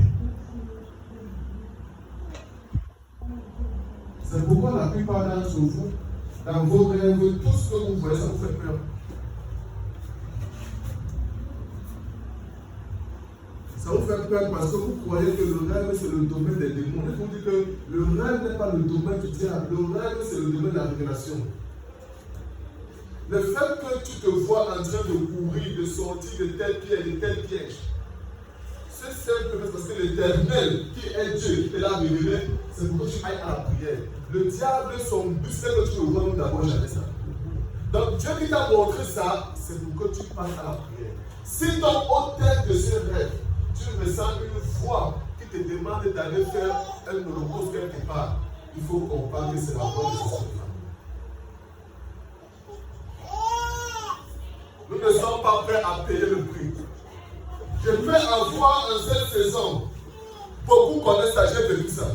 C'est pourquoi la plupart d'entre vous, dans vos rêves, tout ce que vous voyez, ça vous fait peur. Ça vous fait peur parce que vous croyez que le rêve, c'est le domaine des démons. Il faut dire que le rêve n'est pas le domaine du diable. Le rêve, c'est le domaine de la révélation. Le fait que tu te vois en train de courir, de sortir de tel piège, de tel piège, c'est simple parce que l'Éternel, qui est Dieu, qui te l'a révélé, c'est pour que tu ailles à la prière. Le diable, son but, c'est que tu le vois, nous d'abord jamais ça. Donc Dieu qui t'a montré ça, c'est pour que tu passes à la prière. Si ton hôtel de ce rêve, tu ressens une voix qui te demande d'aller faire un holocauste quelque part, il faut comprendre que c'est la voix de ce Seigneur. Nous ne sommes pas prêts à payer le prix. Je vais avoir cette saison. Beaucoup connaissent ça, j'ai vécu ça.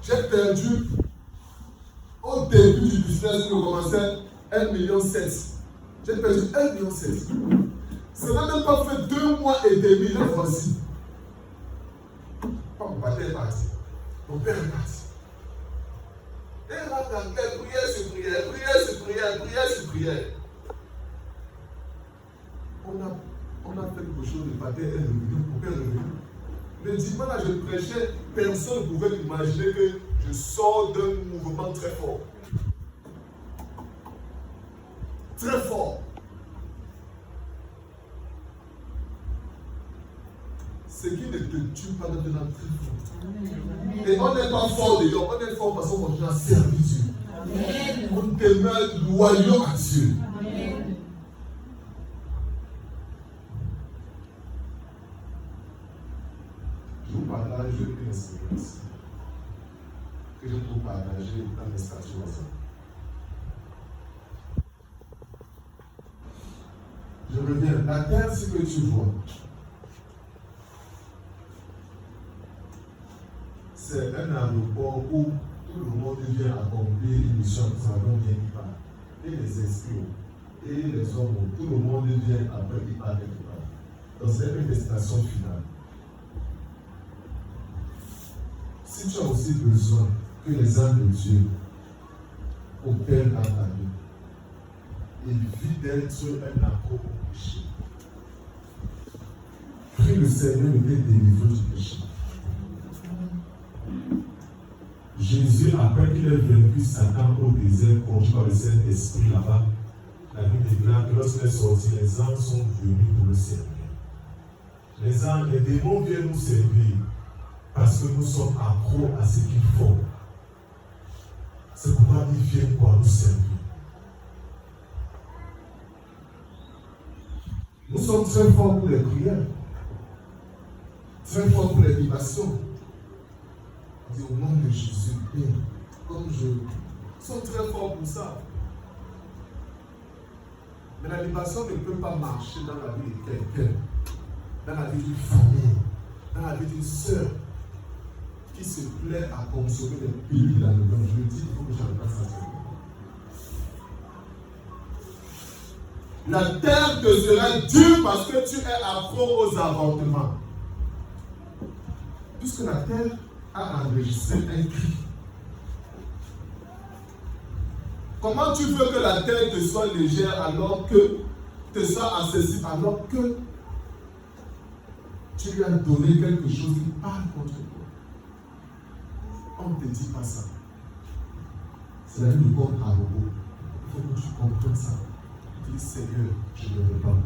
J'ai perdu au début du business où je commençais 1,7 million. J'ai perdu 1,7 million. Ça n'a même pas fait 2 mois et demi, le voici. Mon père est parti. Mon père est parti. Et là, prière sur prière, prière sur prière, prière sur prière. On a fait quelque chose, le pater est revenu, mon père est revenu. Le dimanche, là, je prêchais, personne ne pouvait imaginer que je sors d'un mouvement très fort. Très fort. Ce qui ne te tue pas devenant très fort. Et on n'est pas fort d'ailleurs, on est fort parce qu'on continue à servir Dieu. Amen. On demeure loyaux à Dieu. Amen. Je vous partage une expérience que je trouve partager dans mes statuts WhatsApp. Je reviens. La terre, ce que tu vois, c'est un aéroport où tout le monde vient accomplir une mission, nous savons bien qui part. Et les esprits, et les hommes, tout le monde vient après qui part quelque part. Donc c'est une destination finale. Si tu as aussi besoin que les âmes de Dieu opèrent dans ta vie, évite d'être un accro au péché. Prie le Seigneur de te délivrer du péché. Jésus, après qu'il ait vaincu Satan au désert, conduit par le Saint-Esprit là-bas, la Bible déclare que lorsqu'il est sorti, les anges sont venus pour le servir. Les anges, les démons viennent nous servir parce que nous sommes accros à ce qu'ils font. C'est pourquoi ils viennent pour nous servir. Nous sommes très forts pour les prières, très forts pour les libations. On dit au nom de Jésus, comme je. Nous sommes très forts pour ça. Mais la libation ne peut pas marcher dans la vie de quelqu'un, dans la vie d'une famille, dans la vie d'une sœur qui se plaît à consommer les pilules dans le bain. Je le dis, il faut que j'en passe à ça. La terre te sera dure parce que tu es accro aux avortements. Puisque la terre a enregistré un cri. Comment tu veux que la terre te soit légère alors que te soit accessible alors que tu lui as donné quelque chose qui parle contre toi? On ne te dit pas ça. C'est la vie du corps à robot. Il faut que tu comprennes ça. Tu dis Seigneur, je ne veux pas.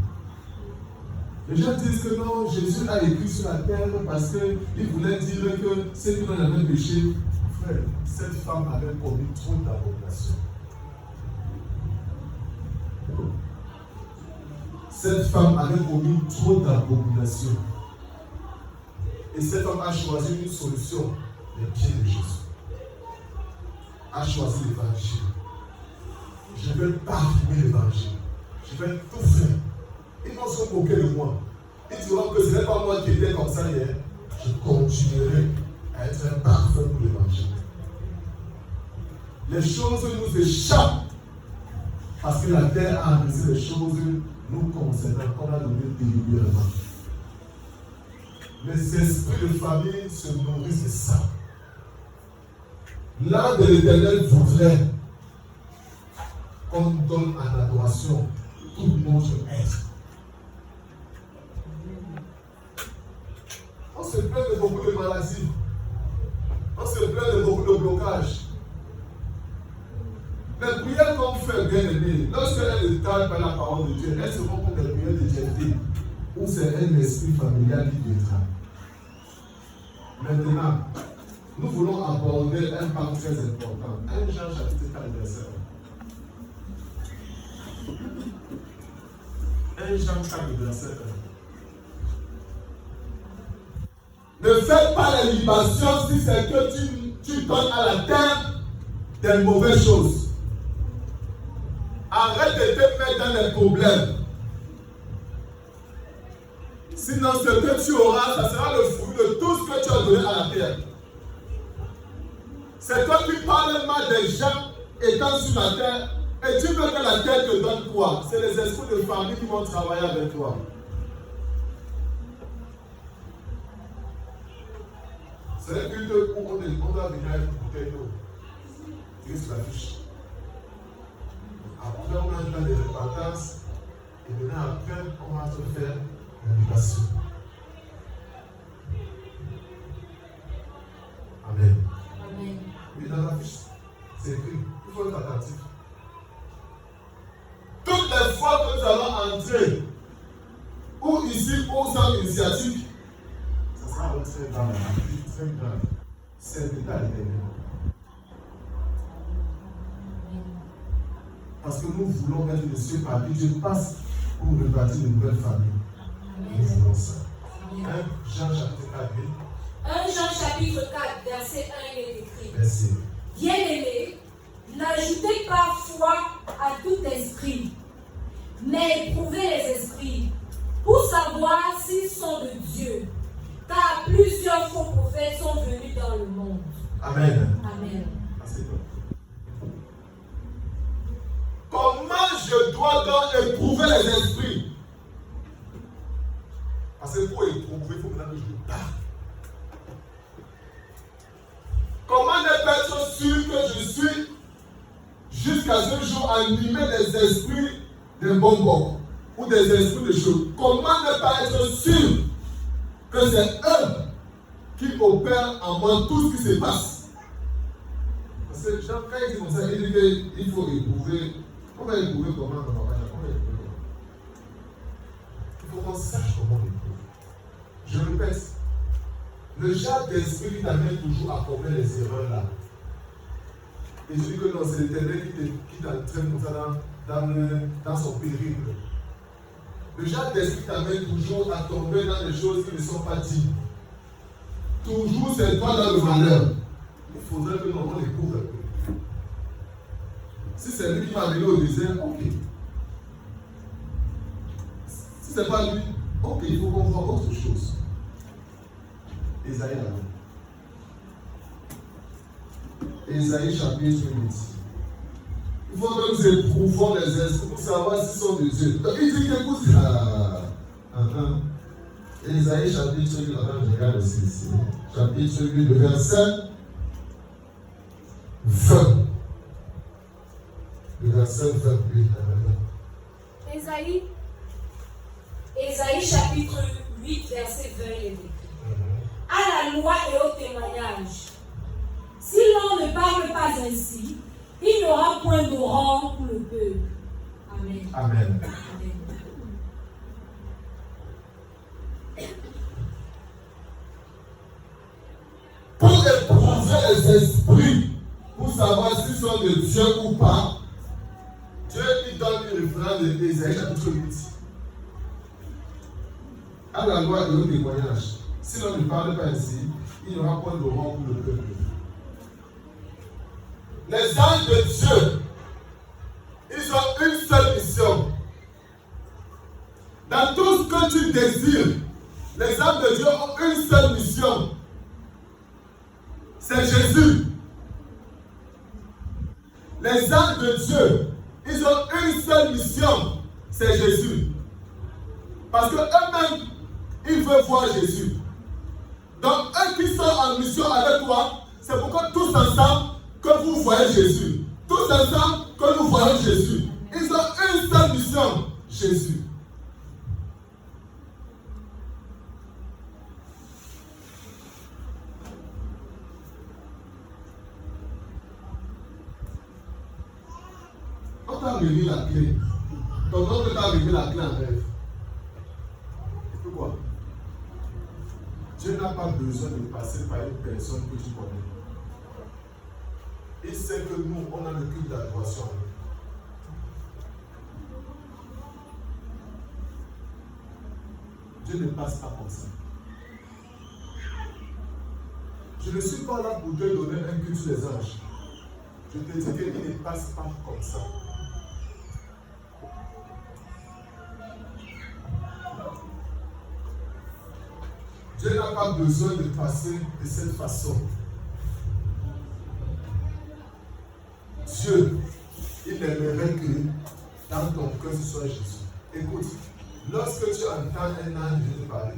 Les gens disent que non, Jésus a écrit sur la terre parce qu'il voulait dire que ceux qui n'ont jamais péché, frère, cette femme avait commis trop d'abominations. Cette femme avait commis trop d'abominations. Et cette femme a choisi une solution, les pieds de Jésus. A choisi l'évangile. Je vais parfumer l'évangile. Je vais tout faire. Ils vont se moquer de moi. Ils diront que ce n'est pas moi qui étais comme ça hier. Je continuerai à être un parfum pour l'évangile. Les choses nous échappent parce que la terre a enregistré les choses nous concernant qu'on a donné délibérément. Les esprits de famille se nourrissent de ça. L'âme de l'Éternel voudrait qu'on donne en adoration tout notre être. On se plaint de beaucoup de maladies. On se plaint de beaucoup de blocages. Les prières qu'on fait, bien aimé, lorsqu'elles est par la parole de Dieu, elles seront comme des prières de divinité, où c'est un esprit familial qui viendra. Maintenant, nous voulons aborder un point très important. 1 Jean chapitre 4, verset 1. 1 Jean 4, verset 1. Ne faites pas les libations si c'est que tu donnes à la terre des mauvaises choses. Arrête de te mettre dans les problèmes. Sinon, ce que tu auras, ça sera le fruit de tout ce que tu as donné à la terre. C'est toi qui parles mal des gens étant sur la terre et tu veux que la terre te donne quoi? C'est les esprits de famille qui vont travailler avec toi. C'est un culte où on doit venir avec une bouteille d'eau. Tu sur la fiche. Après, on a un temps de repentance. Et maintenant, après, on va te faire l'invitation. Amen.
Amen.
Oui, dans la fiche, c'est écrit. Il faut être attentif. Toutes les fois que nous allons entrer, ou ici, ou sans initiative, ça sera très grave. Très grave. C'est l'état éternel. Parce que nous voulons être les cieux par qui Dieu passe pour rebâtir une nouvelle famille. Nous voulons ça. 1 Jean chapitre 4.
1 Jean chapitre 4, verset 1, il est écrit.
Merci.
Bien-aimés, n'ajoutez pas foi à tout esprit, mais éprouvez les esprits pour savoir s'ils sont de Dieu. Car plusieurs faux prophètes sont venus dans le monde.
Amen.
Amen.
Comment je dois donc éprouver les esprits? Parce que pour éprouver, il faut que je parle. Comment ne pas être sûr que je suis jusqu'à ce jour animé des esprits de bonbons ou des esprits de choses? Comment ne pas être sûr que c'est eux qui opèrent en moi tout ce qui se passe? Parce que Jean, quand il dit comme ça, il dit qu'il faut éprouver. On va éprouver comment dans ma page? Il faut qu'on sache comment on éprouve. Je répète, le genre d'esprit qui t'amène toujours à commettre les erreurs là. Et je dis que non, c'est l'Éternel qui t'entraîne comme ça dans son périple. Le genre d'esprit qui t'amène toujours à tomber dans des choses qui ne sont pas dignes. Toujours c'est toi dans le malheur. Il faudrait que l'on éprouve un peu. Si c'est lui qui m'a amené au désert, ok. Si ce n'est pas lui, ok, il faut qu'on voit autre chose. Ésaïe là. Ésaïe chapitre 8. Il faut que nous éprouvons les esprits pour savoir s'ils sont de Dieu. Donc il dit que vous. Ésaïe chapitre 8, je regarde aussi ici. Chapitre 8, le verset 20. Le verset 28.
Ésaïe chapitre 8, verset 20, il est écrit. À la loi et au témoignage, si l'on ne parle pas ainsi, il n'y aura point de rang pour le peuple. Amen.
Amen.
Amen.
Pour éprouver les esprits, pour savoir s'ils sont de Dieu ou pas, Dieu lui donne une référence de Ésaïe chapitre 8. À la loi et au témoignage, si l'on ne parle pas ainsi, il n'y aura point de rang pour le peuple. Les anges de Dieu, ils ont une seule mission. Dans tout ce que tu désires, les anges de Dieu ont une seule mission. C'est Jésus. Les anges de Dieu, ils ont une seule mission. C'est Jésus. Parce que eux-mêmes, ils veulent voir Jésus. Donc, eux qui sont en mission avec toi, c'est pour que tous ensemble, que vous voyez Jésus. Tous ensemble, que nous voyons Jésus. Ils ont une seule mission, Jésus. On t'a remis la clé. Ton oncle t'a remis la clé en rêve. Pourquoi? Dieu n'a pas besoin de passer par une personne que tu connais. Il sait que nous, on a le culte d'adoration. Dieu ne passe pas comme ça. Je ne suis pas là pour te donner un culte des anges. Je te dis qu'il ne passe pas comme ça. Dieu n'a pas besoin de passer de cette façon. Dieu, il aimerait que dans ton cœur ce soit Jésus. Écoute, lorsque tu entends un ange te parler,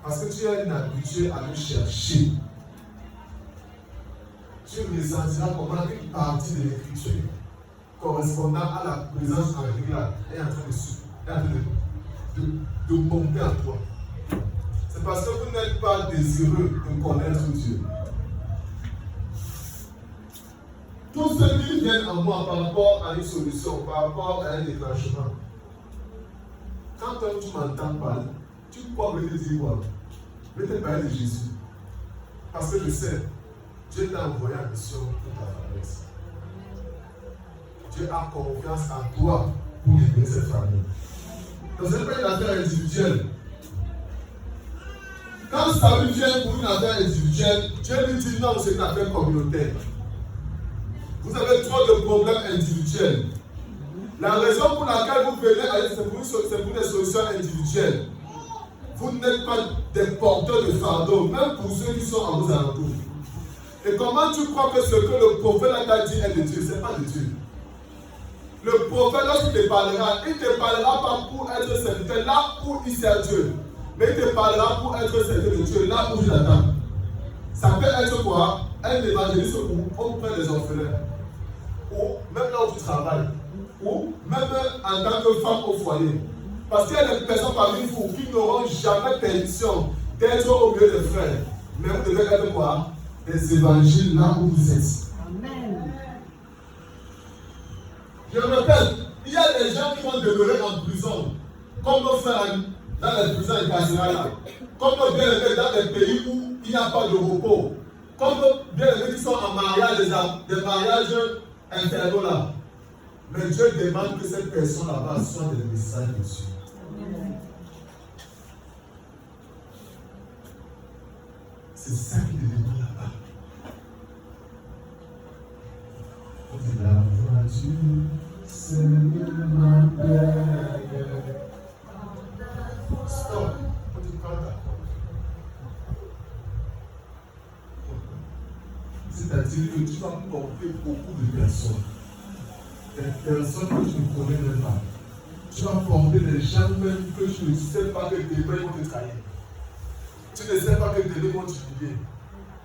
parce que tu es habitué à le chercher, tu ressentiras comment une partie de l'écriture correspondant à la présence angélique est en train de monter en toi. C'est parce que vous n'êtes pas désireux de connaître Dieu. Tous ceux qui viennent en moi par rapport à une solution, par rapport à un déclenchement, quand toi tu m'entends parler, tu crois que je te dis quoi? Je vais te parler de Jésus. Parce que je sais, Dieu t'a envoyé en mission pour ta famille. Dieu a confiance en toi pour libérer cette famille. Donc ce n'est pas une affaire individuelle. Quand Saül vient pour une affaire individuelle, Dieu lui dit non, c'est une affaire communautaire. Vous avez trop de problèmes individuels. La raison pour laquelle vous venez à c'est pour des solutions individuelles. Vous n'êtes pas des porteurs de fardeau, même pour ceux qui sont à vos alentours. Et comment tu crois que ce que le prophète t'a dit est de Dieu? Ce n'est pas de Dieu. Le prophète, lorsqu'il te parlera, il ne te parlera pas pour être serviteur, là où il sert Dieu. Mais il te parlera pour être serviteur de Dieu, là où il attend. Ça peut être quoi? Un évangéliste où on prend les orphelins. Ou même là où tu travailles. Ou même en tant que femme au foyer. Parce qu'il y a des personnes parmi vous qui n'auront jamais permission d'être au milieu des frères. Mais vous devez être quoi? Des évangiles là où vous êtes. Amen. Je répète, il y a des gens qui vont demeurer en prison, comme nos frères dans les prisons incarcérales, comme nos bien-aimés dans des pays où il n'y a pas de repos, comme nos bien-aimés qui sont en mariage, des mariages infernaux là. Mais Dieu demande que cette personne là-bas soit des messages de Dieu. C'est ça qui te demande là-bas. On dit la voix Dieu, Seigneur m'appelle. Stop. On dit pas d'accord. C'est-à-dire que tu vas porter beaucoup de personnes. Des personnes que tu ne connais même pas. Tu vas porter des gens même que tu ne sais pas que demain ils vont te trahir. Tu ne sais pas que demain vont t'humilier.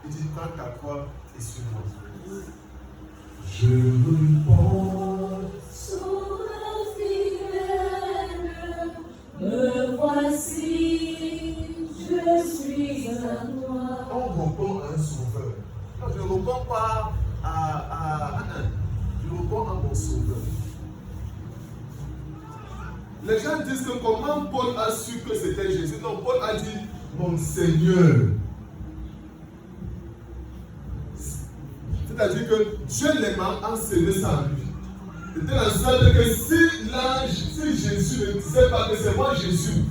Il dit, prends ta croix et suis-moi. Je me porte
sur la fidèle, me voici, je suis à toi.
On répond à un sauveur. Non, je ne réponds pas à je réponds à mon sauveur. Les gens disent que comment Paul a su que c'était Jésus? Non, Paul a dit mon Seigneur. C'est-à-dire que Dieu l'aimant enseigné ça en lui. De telle sorte que si Jésus ne disait pas que c'est moi Jésus,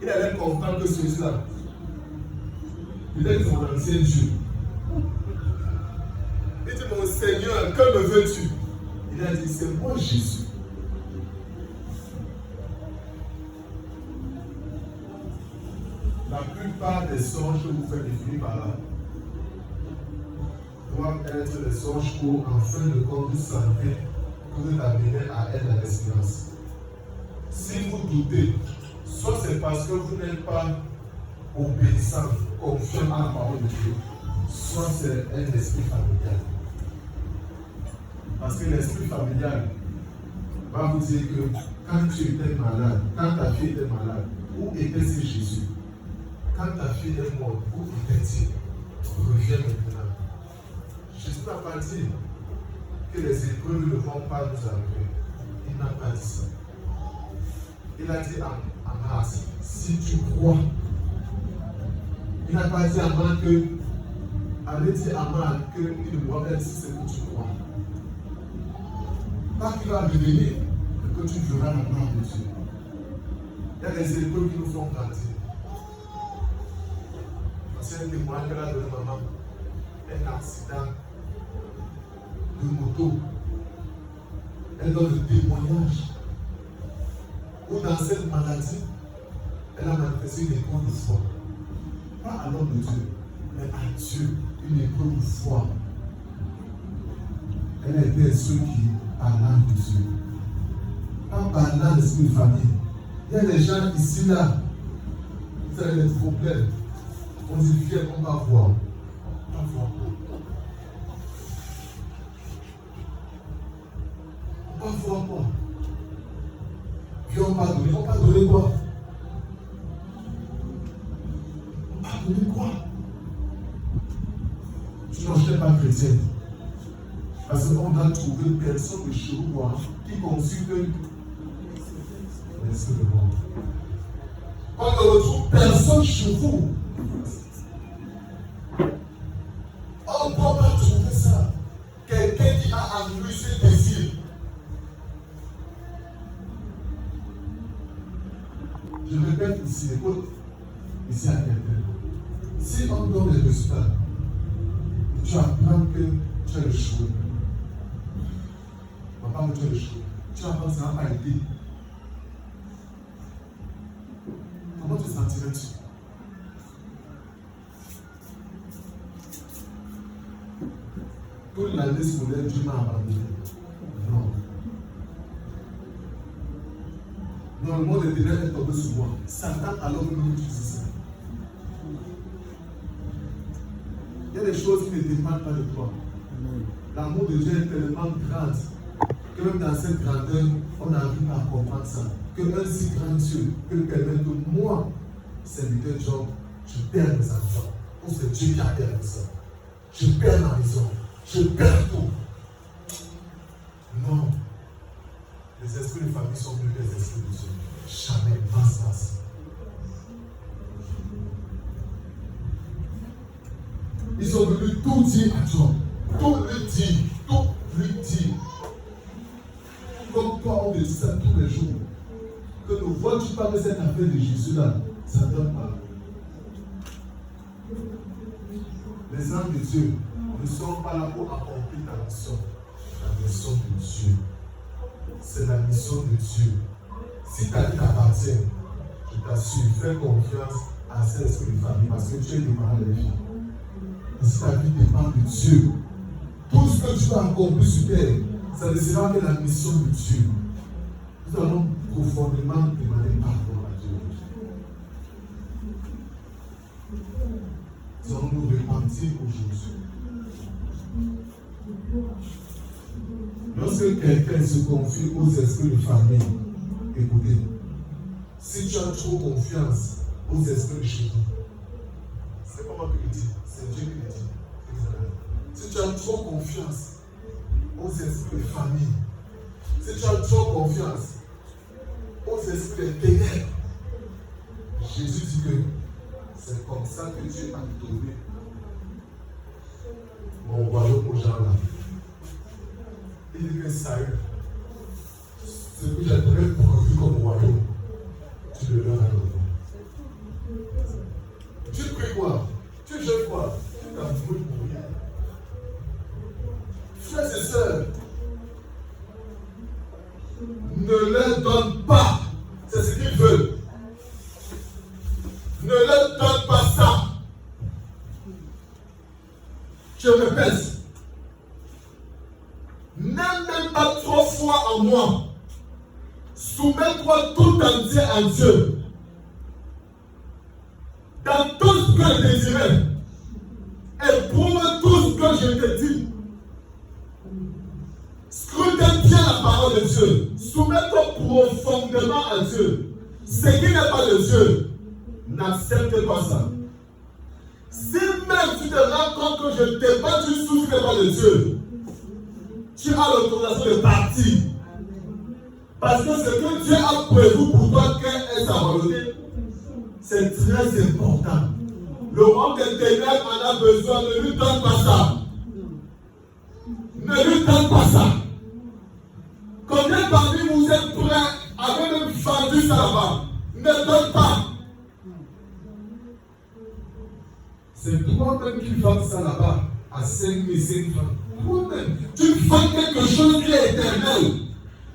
il allait comprendre que celui-là, peut-être c'est mon ancien Dieu. Il dit mon Seigneur, que me veux-tu? Il a dit c'est moi Jésus. La plupart des songes que vous faites définir par là doivent être des songes pour, en fin de compte, vous sentez que vous êtes amené à être la résilience. Si vous doutez, soit c'est parce que vous n'êtes pas obéissant, confiant à la parole de Dieu, soit c'est un esprit familial. Parce que l'esprit familial va vous dire que quand tu étais malade, quand ta fille était malade, où était-ce Jésus? Quand ta fille est morte, où était-il? Reviens maintenant. Jésus n'a pas dit que les épreuves ne vont pas nous arriver. Il n'a pas dit ça. Il a dit à Marthe, si tu crois. Il n'a pas dit à Marthe que, allez dire à Marthe qu'il ne doit pas si c'est que tu crois. Pas qu'il va revenir, mais que tu verras la gloire de Dieu. Il y a des épreuves qui nous font grandir. C'est un témoin qu'elle a donné maman. Un accident de moto. Elle donne le témoignage. Ou dans cette maladie, elle a manifesté une épreuve de foi. Pas à l'homme de Dieu, mais à Dieu, une épreuve de foi. Elle était ceux qui parlent de Dieu. En parlant de l'esprit de famille, il y a des gens ici, là, vous avez des problèmes. On dit, viens, on va voir. On va voir. On va voir quoi? Puis on va donner. On va donner quoi? On va donner quoi? Je n'en pas chrétien. Parce qu'on doit trouver personne de chez vous qui consulte l'esprit de mort. On ne retrouve personne chez vous. On ne peut pas trouver ça. Quelqu'un qui a annulé ses désirs. Je répète ici, écoute, ici à quelqu'un. Si on donne des résultats, tu apprends que tu as échoué. Papa, tu as échoué. Tu apprends que ça n'a pas été. Comment te sentirais-tu? Toute l'année scolaire, Dieu m'a abandonné. Non. Non, le monde éternel est tombé sur moi. Satan, alors que nous utilisons ça. Il y a des choses qui ne dépendent pas de toi. L'amour de Dieu est tellement grand que même dans cette grandeur, on n'arrive pas à comprendre ça. Que un si grand Dieu peut permettre que moi, serviteur Job, je perds mes enfants. Ou c'est Dieu qui a perdu ça. Je perds ma maison. Je perds tout. Non. Les esprits de famille sont mieux que les esprits de Dieu. Jamais, pas ça. Ils sont venus tout dire à Job. Tout lui dire. Tout lui dire. Comme toi, on te dit ça tous les jours. Que ne vois-tu pas que cette affaire de Jésus-là, ça ne donne pas. Les anges de Dieu ne sont pas là pour accomplir ta mission. La mission de Dieu. C'est la mission de Dieu. Si ta vie t'appartient, je t'assure, fais confiance à cet esprit de famille parce que tu es démarré les filles. Et si ta vie dépend de Dieu, tout ce que tu vas accomplir sur terre, ça ne sera que la mission de Dieu. Nous allons profondément demander pardon à Dieu. Nous allons nous repentir aujourd'hui. Lorsque quelqu'un se confie aux esprits de famille, écoutez, si tu as trop confiance aux esprits de chez vous, c'est pas moi qui le dis, c'est Dieu qui le dit. Si tu as trop confiance aux esprits de famille, si tu as trop confiance aux esprits de ténèbres, Jésus dit que c'est comme ça que Dieu a donné mon royaume aux gens là. Il dit que ça ce que j'aimerais produire comme royaume, tu le leur as donné. Tu pries quoi? Tu jeûnes quoi? Tu t'as voulu mourir. Frères et sœurs, ne leur donne pas, c'est ce qu'ils veulent. Ne leur donne pas ça. Je répète, n'aime même pas 3 fois en moi. Soumets-toi tout entier à Dieu. Dans tout ce que je désirais, éprouve tout ce que je te dis. Scrute bien la parole de Dieu. Soumets-toi profondément à Dieu. Ce qui n'est pas de Dieu, n'accepte pas ça. Si même tu te rends compte que je t'ai pas du tout ce qui n'est pas de Dieu, tu as l'autorisation de partir. Parce que ce que Dieu a prévu pour toi, quelle est sa volonté, c'est très important. Le monde des ténèbres en a besoin, ne lui donne pas ça. Ne lui donne pas ça. Combien parmi vous êtes prêts à même vendu ça là-bas? Ne donne pas. C'est toi-même qui vends ça là-bas à 5 000 francs. Toi-même, tu vends quelque chose qui est éternel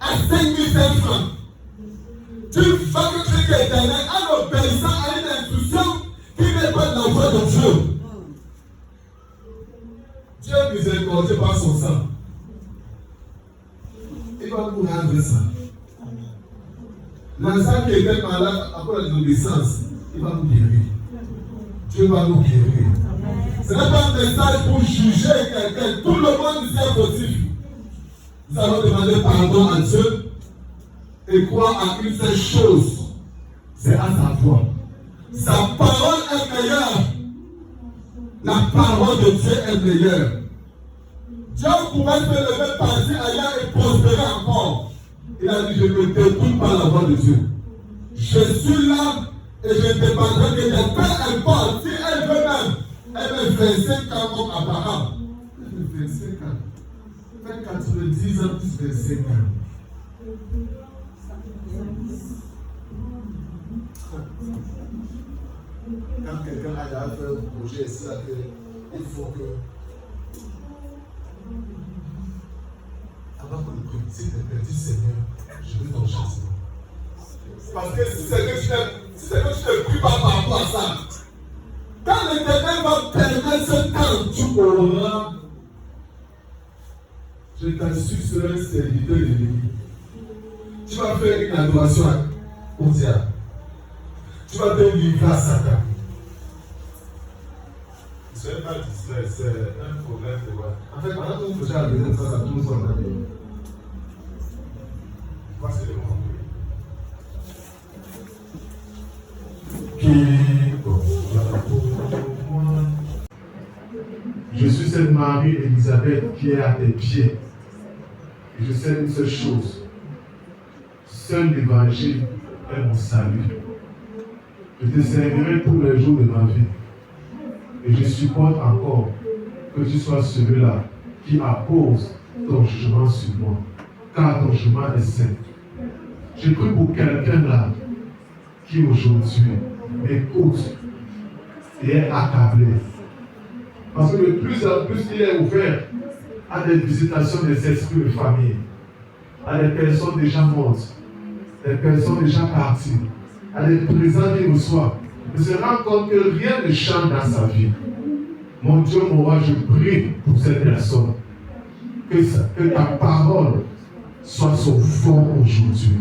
à 5 000 francs. Tu vends quelque chose qui est éternel en obéissant à une instruction qui n'est pas de la voie L'enfant qui était malade après la désobéissance, il va nous guérir. Dieu va nous guérir. Ce n'est pas un message pour juger quelqu'un. Tout le monde ici est fautif. Nous allons demander pardon à Dieu et croire à une seule chose. C'est à sa voix. Sa parole est meilleure. La parole de Dieu est meilleure. Dieu pourrait se lever, partir ailleurs et prospérer encore. Il a dit, je ne me détourne pas la voix de Dieu. Je suis là et je ne dépendrai que de peu importe. Si elle veut même, elle veut 25 ans comme Abraham. Elle veut 25 ans. Fait 90 ans plus 25 ans. Quand quelqu'un a fait un projet, c'est là qu'il faut que. Avant qu'on le prie, si tu es petit Seigneur, je veux ton changement. Parce que si c'est que tu ne pries pas par rapport à ça, quand l'Éternel va permettre ce temps, tu auras. Je t'assure sur un serviteur de l'ennemi. Tu vas faire une adoration au diable. Tu vas te livrer à Satan. Ce n'est pas distrait, c'est un problème de voix. En fait, pendant que vous faisiez la deuxième fois, ça tout le monde a dit. Voici le moment. Je suis cette Marie-Élisabeth qui est à tes pieds. Et je sais une seule chose. Seul l'évangile est mon salut. Je te servirai tous les jours de ma vie. Et je supporte encore que tu sois celui-là qui appose ton jugement sur moi. Car ton jugement est saint. Je prie pour quelqu'un là qui aujourd'hui m'écoute et est accablé. Parce que de plus en plus il est ouvert à des visitations des esprits de famille, à des personnes déjà mortes, des personnes déjà parties, à des présents qu'il reçoit. Il se rend compte que rien ne change dans sa vie. Mon Dieu, mon roi, je prie pour cette personne. Que ta parole soit son fond aujourd'hui.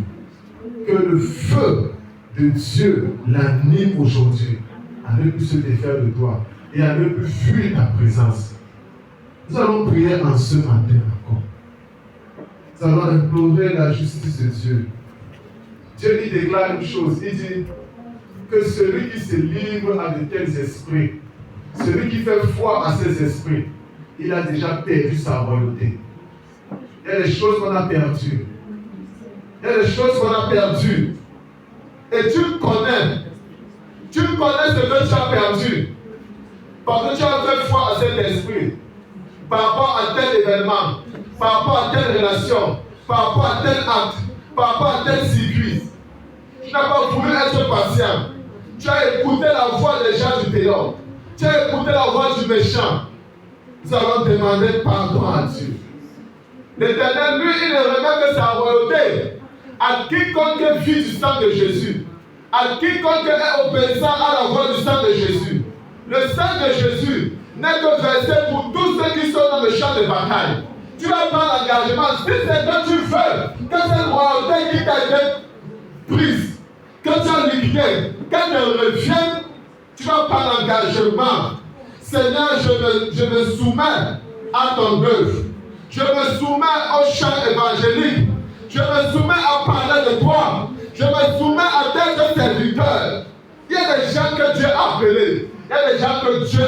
Que le feu de Dieu l'anime aujourd'hui à ne plus se défaire de toi et à ne plus fuir ta présence. Nous allons prier en ce matin encore. Nous allons implorer la justice de Dieu. Dieu lui déclare une chose, il dit que celui qui se livre à de tels esprits, celui qui fait foi à ces esprits, il a déjà perdu sa royauté. Il y a des choses qu'on a perdues. Il y a des choses qu'on a perdues. Et tu connais ce que tu as perdu. Parce que tu as fait foi à cet esprit. Par rapport à tel événement, par rapport à telle relation, par rapport à tel acte, par rapport à tel circuit. Tu n'as pas voulu être patient. Tu as écouté la voix des gens du dehors. Tu as écouté la voix du méchant. Nous allons demander pardon à Dieu. L'Éternel, lui, il ne remet que sa royauté à quiconque vit du sang de Jésus, à quiconque est obéissant à la voix du sang de Jésus. Le sang de Jésus n'est que versé pour tous ceux qui sont dans le champ de bataille. Tu vas prendre l'engagement. Si c'est que tu veux que cette royauté qui t'a été prise, que tu as liquidée, qu'elle revienne, tu vas prendre l'engagement. Seigneur, je me soumets à ton œuvre. Je me soumets au chant évangélique. Je me soumets à parler de toi. Je me soumets à d'être serviteur. Il y a des gens que Dieu a appelés. Il y a des gens que Dieu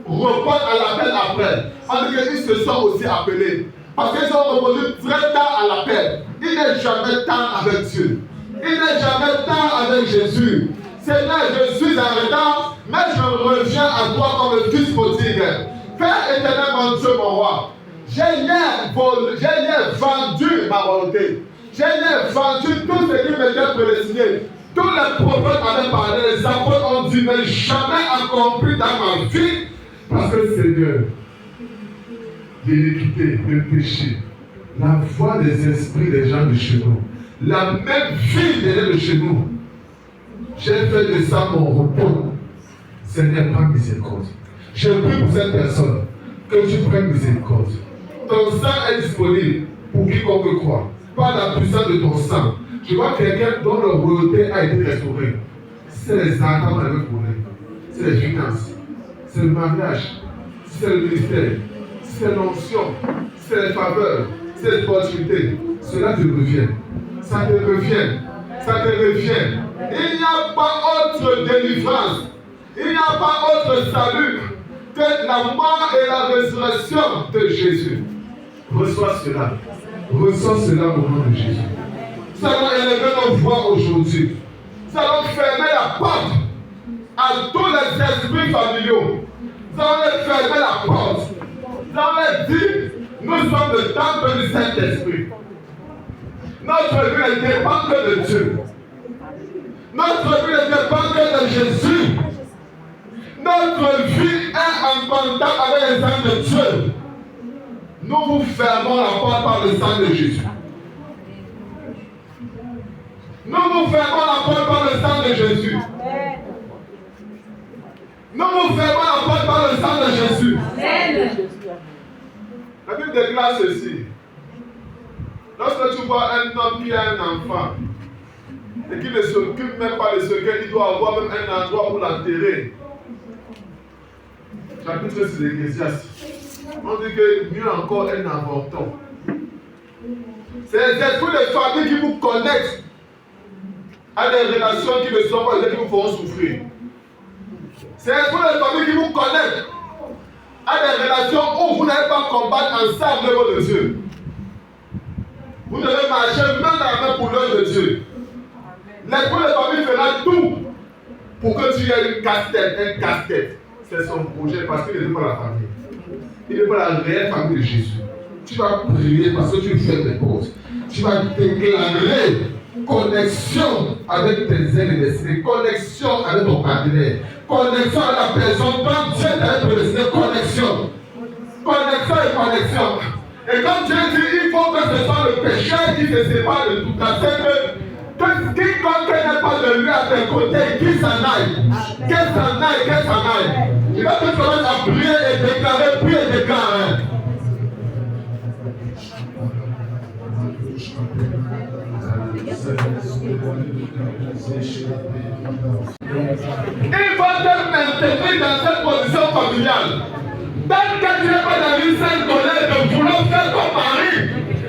reporte à l'appel après. On dit qu'ils se sont aussi appelés. Parce qu'ils ont répondu très tard à l'appel. Il n'est jamais temps avec Dieu. Il n'est jamais temps avec Jésus. Seigneur, je suis en retard, mais je reviens à toi comme le fils prodigue. Père éternel, mon Dieu, mon roi. J'ai vendu ma volonté. J'ai vendu tout ce qui m'était prédestiné. Tous les prophètes avaient parlé, les apôtres ont dit, mais jamais accompli dans ma vie. Parce que Seigneur, l'iniquité, le péché, la voix des esprits des gens de chez nous, la même vie de chez nous, j'ai fait de ça mon repos. Seigneur, prends miséricorde. Je prie pour cette personne que tu prennes miséricorde. Ton sang est disponible pour quiconque croit. Par la puissance de ton sang, Je vois quelqu'un dont le royauté a été restauré. C'est les arts qu'on avait volé. C'est les finances. C'est le mariage. C'est le ministère. C'est l'onction. C'est les faveurs. C'est les opportunités. Cela te revient. Ça te revient. Ça te revient. Il n'y a pas autre délivrance. Il n'y a pas autre salut que la mort et la résurrection de Jésus. Reçois cela. Reçois cela au nom de Jésus. Nous allons élever nos voix aujourd'hui. Nous allons fermer la porte à tous les esprits familiaux. Nous allons fermer la porte. Nous allons dire, nous sommes le temple du Saint-Esprit. Notre vie ne dépend que de Dieu. Notre vie ne dépend que de Jésus. Notre vie est en contact avec les anges de Dieu. Nous vous fermons la porte par le sang de Jésus. Nous vous fermons la porte par le sang de Jésus. Nous vous fermons la porte par le sang de Jésus. La Bible déclare ceci. Lorsque tu vois un homme qui a un enfant et qui ne s'occupe même pas de ce qu'il doit avoir, même un endroit pour l'enterrer. Chapitre 6 de l'Ecclésiaste. On dit que mieux encore un avorton. C'est les esprits de famille qui vous connectent à des relations qui ne sont pas les qui vous feront souffrir. C'est les esprits de famille qui vous connectent à des relations où vous n'allez pas combattre ensemble l'œuvre de Dieu. Vous devez marcher main dans la main pour l'œuvre de Dieu. L'esprit de famille fera tout pour que tu aies une casse-tête, un casse-tête. C'est son projet parce qu'il n'est pas la famille. Il n'est pas la réelle famille de Jésus. Tu vas prier parce que tu fais des portes. Tu vas déclarer connexion avec tes ailes d'esprit, connexion avec ton partenaire, connexion avec la personne dont Dieu t'a prédestiné, connexion. Connexion et connexion. Et comme Dieu dit, il faut que ce soit le péché qui se sépare de tout à fait. Quiconque n'est pas de lui à tes côtés, qu'il s'en aille. Qu'il s'en aille, qu'il s'en aille. Il va te commencer à prier et déclarer, prier et déclarer. Il va te maintenir dans cette position familiale. Tant que tu n'es pas dans une sainte colère de vouloir faire ton mari,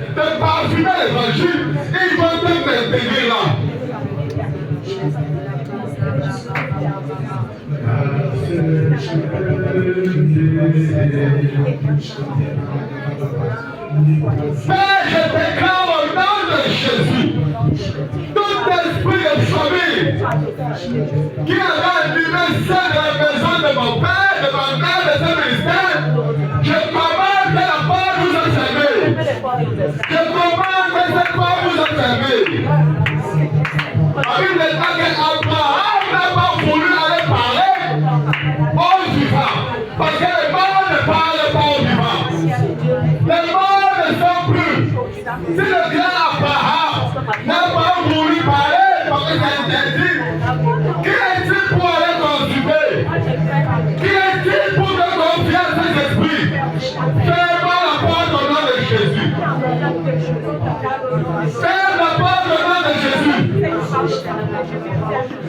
de parfumer l'évangile, il va te maintenir là. Père, je déclare au nom de Jésus, tout esprit de famille qui a animé ça dans la maison de mon père, de ma mère, de ce ministère, je commande que la porte vous a fermé. Je commande que cette porte vous a fermé. La Bible dit qu'Abraham n'a pas voulu aller parler aux vivants, parce que les morts ne parlent pas aux vivants. Les morts ne sont plus. Si le grand Abraham n'a pas voulu parler parce que c'est interdit, qui est-il pour aller consulter? Qui est-il pour te confier à cet esprit? Ferme la porte au nom de Jésus. Ferme la porte au nom de Jésus.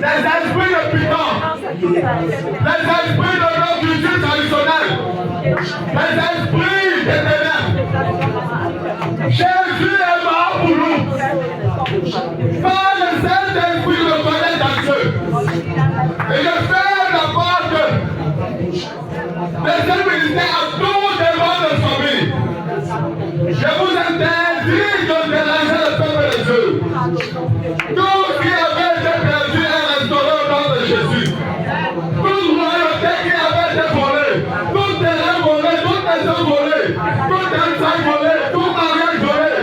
Les esprits de Python, les esprits de notre culture traditionnelle, les esprits des ténèbres. Jésus est mort pour nous. Par le Saint-Esprit, je connais dans Dieu. Et je ferme la porte de ce ministère à tous les membres de famille. Je vous interdis de déranger le peuple de Dieu. Tout ce qui avait été perdu est restauré au nom de Jésus. Toute royauté qui avait été volée, tout terrain volé, toute maison volée, tout ensemble volé, tout mariage volé,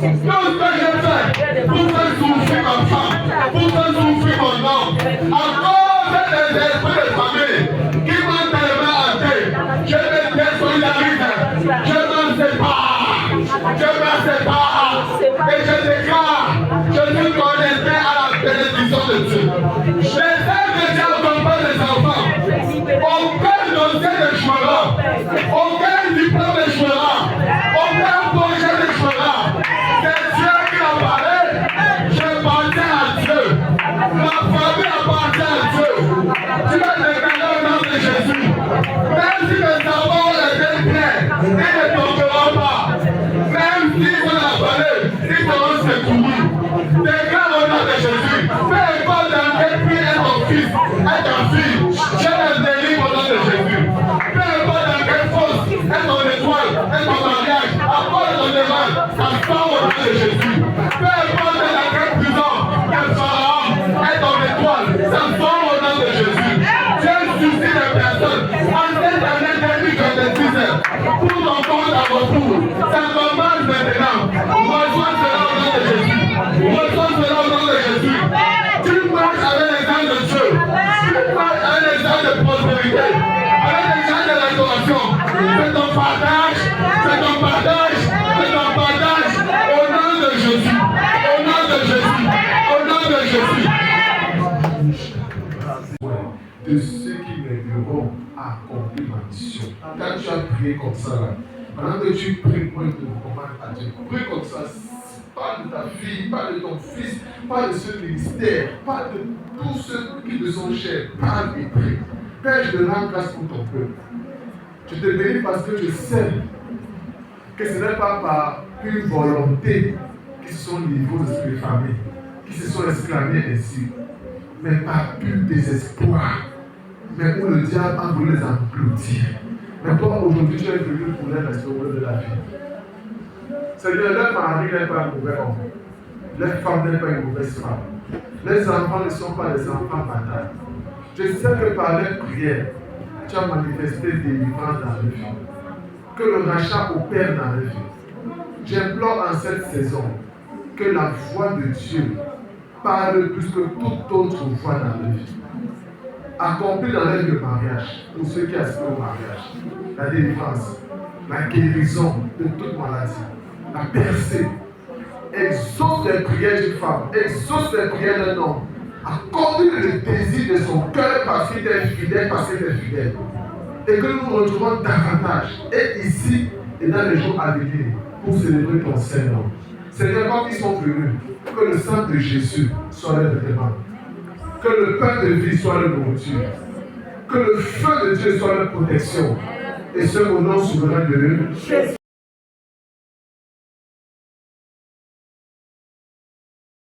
ce que j'ai fait pour faire souffrir ma femme, pour faire souffrir mon homme, à cause des esprits de famille qui m'ont tellement hanté, je me désolidarise, je m'en sépare, et je déclare, je suis connecté à la bénédiction de Dieu. Les ailes de Dieu accompagnent les enfants. Aucun dossier n'échouera, aucun diplôme n'échouera, aucun projet n'échouera. C'est Dieu qui a parlé, j'appartiens à Dieu. Ma famille appartient à Dieu. Tu vas déclarer au nom de Jésus. Même si mes enfants ont été pleins, ils ne tomberont pas. Même s'ils sont appelés, ils seront secourus. Déclare au nom de Jésus. Peu importe dans quel pays est ton fils, est ta fille, je les délivre au nom de Jésus. Peu importe dans quelle fosse est ton étoile, est ton mariage, à cause de ton demande, ça sort au nom de Jésus. Peu importe dans quelle prison est Pharaon, est ton étoile, ça sort au nom de Jésus. Dieu suscite les personnes. En cette année 2026, pour ton compte à retour, ça commence maintenant. Reçois cela au nom de Jésus. Reçois cela au nom de Jésus. Tu marches avec les gens de Dieu. Tu marches avec les gens de prospérité. Avec les gens de l'adoration. C'est ton partage. C'est ton partage. C'est ton partage. Au nom de Jésus. Au nom de Jésus. Au nom de Jésus. De ceux qui m'aideront à accomplir ma mission. Quand tu as prié comme ça, là, pendant que tu pries, moi je te recommande à Dieu. Prie comme ça. Pas de ta fille, pas de ton fils, pas de ce ministère, pas de tous ceux qui te sont chers. Parle et prie. Père, je te rends grâce pour ton peuple. Je te bénis parce que je sais que ce n'est pas par une volonté qui se sont livrés aux esprits de famille, qui se sont exclamés ainsi, mais par pur désespoir, mais où le diable a voulu les engloutir. Mais toi, aujourd'hui, tu es venu pour les restaurer de la vie. Seigneur, leur mari n'est pas un mauvais homme. Leur femme n'est pas une mauvaise femme. Les enfants ne sont pas des enfants bâtards. Je sais que par leur prière, tu as manifesté délivrance dans leur vie. Que le rachat opère dans leur vie. J'implore en cette saison que la voix de Dieu parle plus que toute autre voix dans leur vie. Accomplis dans leur vie le mariage, pour ceux qui aspirent au mariage, la délivrance, la guérison de toute maladie, la percée. Exauce les prières d'une femme, exauce les prières d'un homme. Accorde le désir de son cœur parce qu'il est fidèle, parce qu'il est fidèle. Et que nous nous retrouvons davantage, et ici et dans les jours à venir, pour célébrer ton Saint-Nom. Seigneur, quand ils sont venus, que le sang de Jésus soit leur vêtement. Que le pain de vie soit leur nourriture. Que le feu de Dieu soit leur protection. Et ce au nom souverain de Jésus.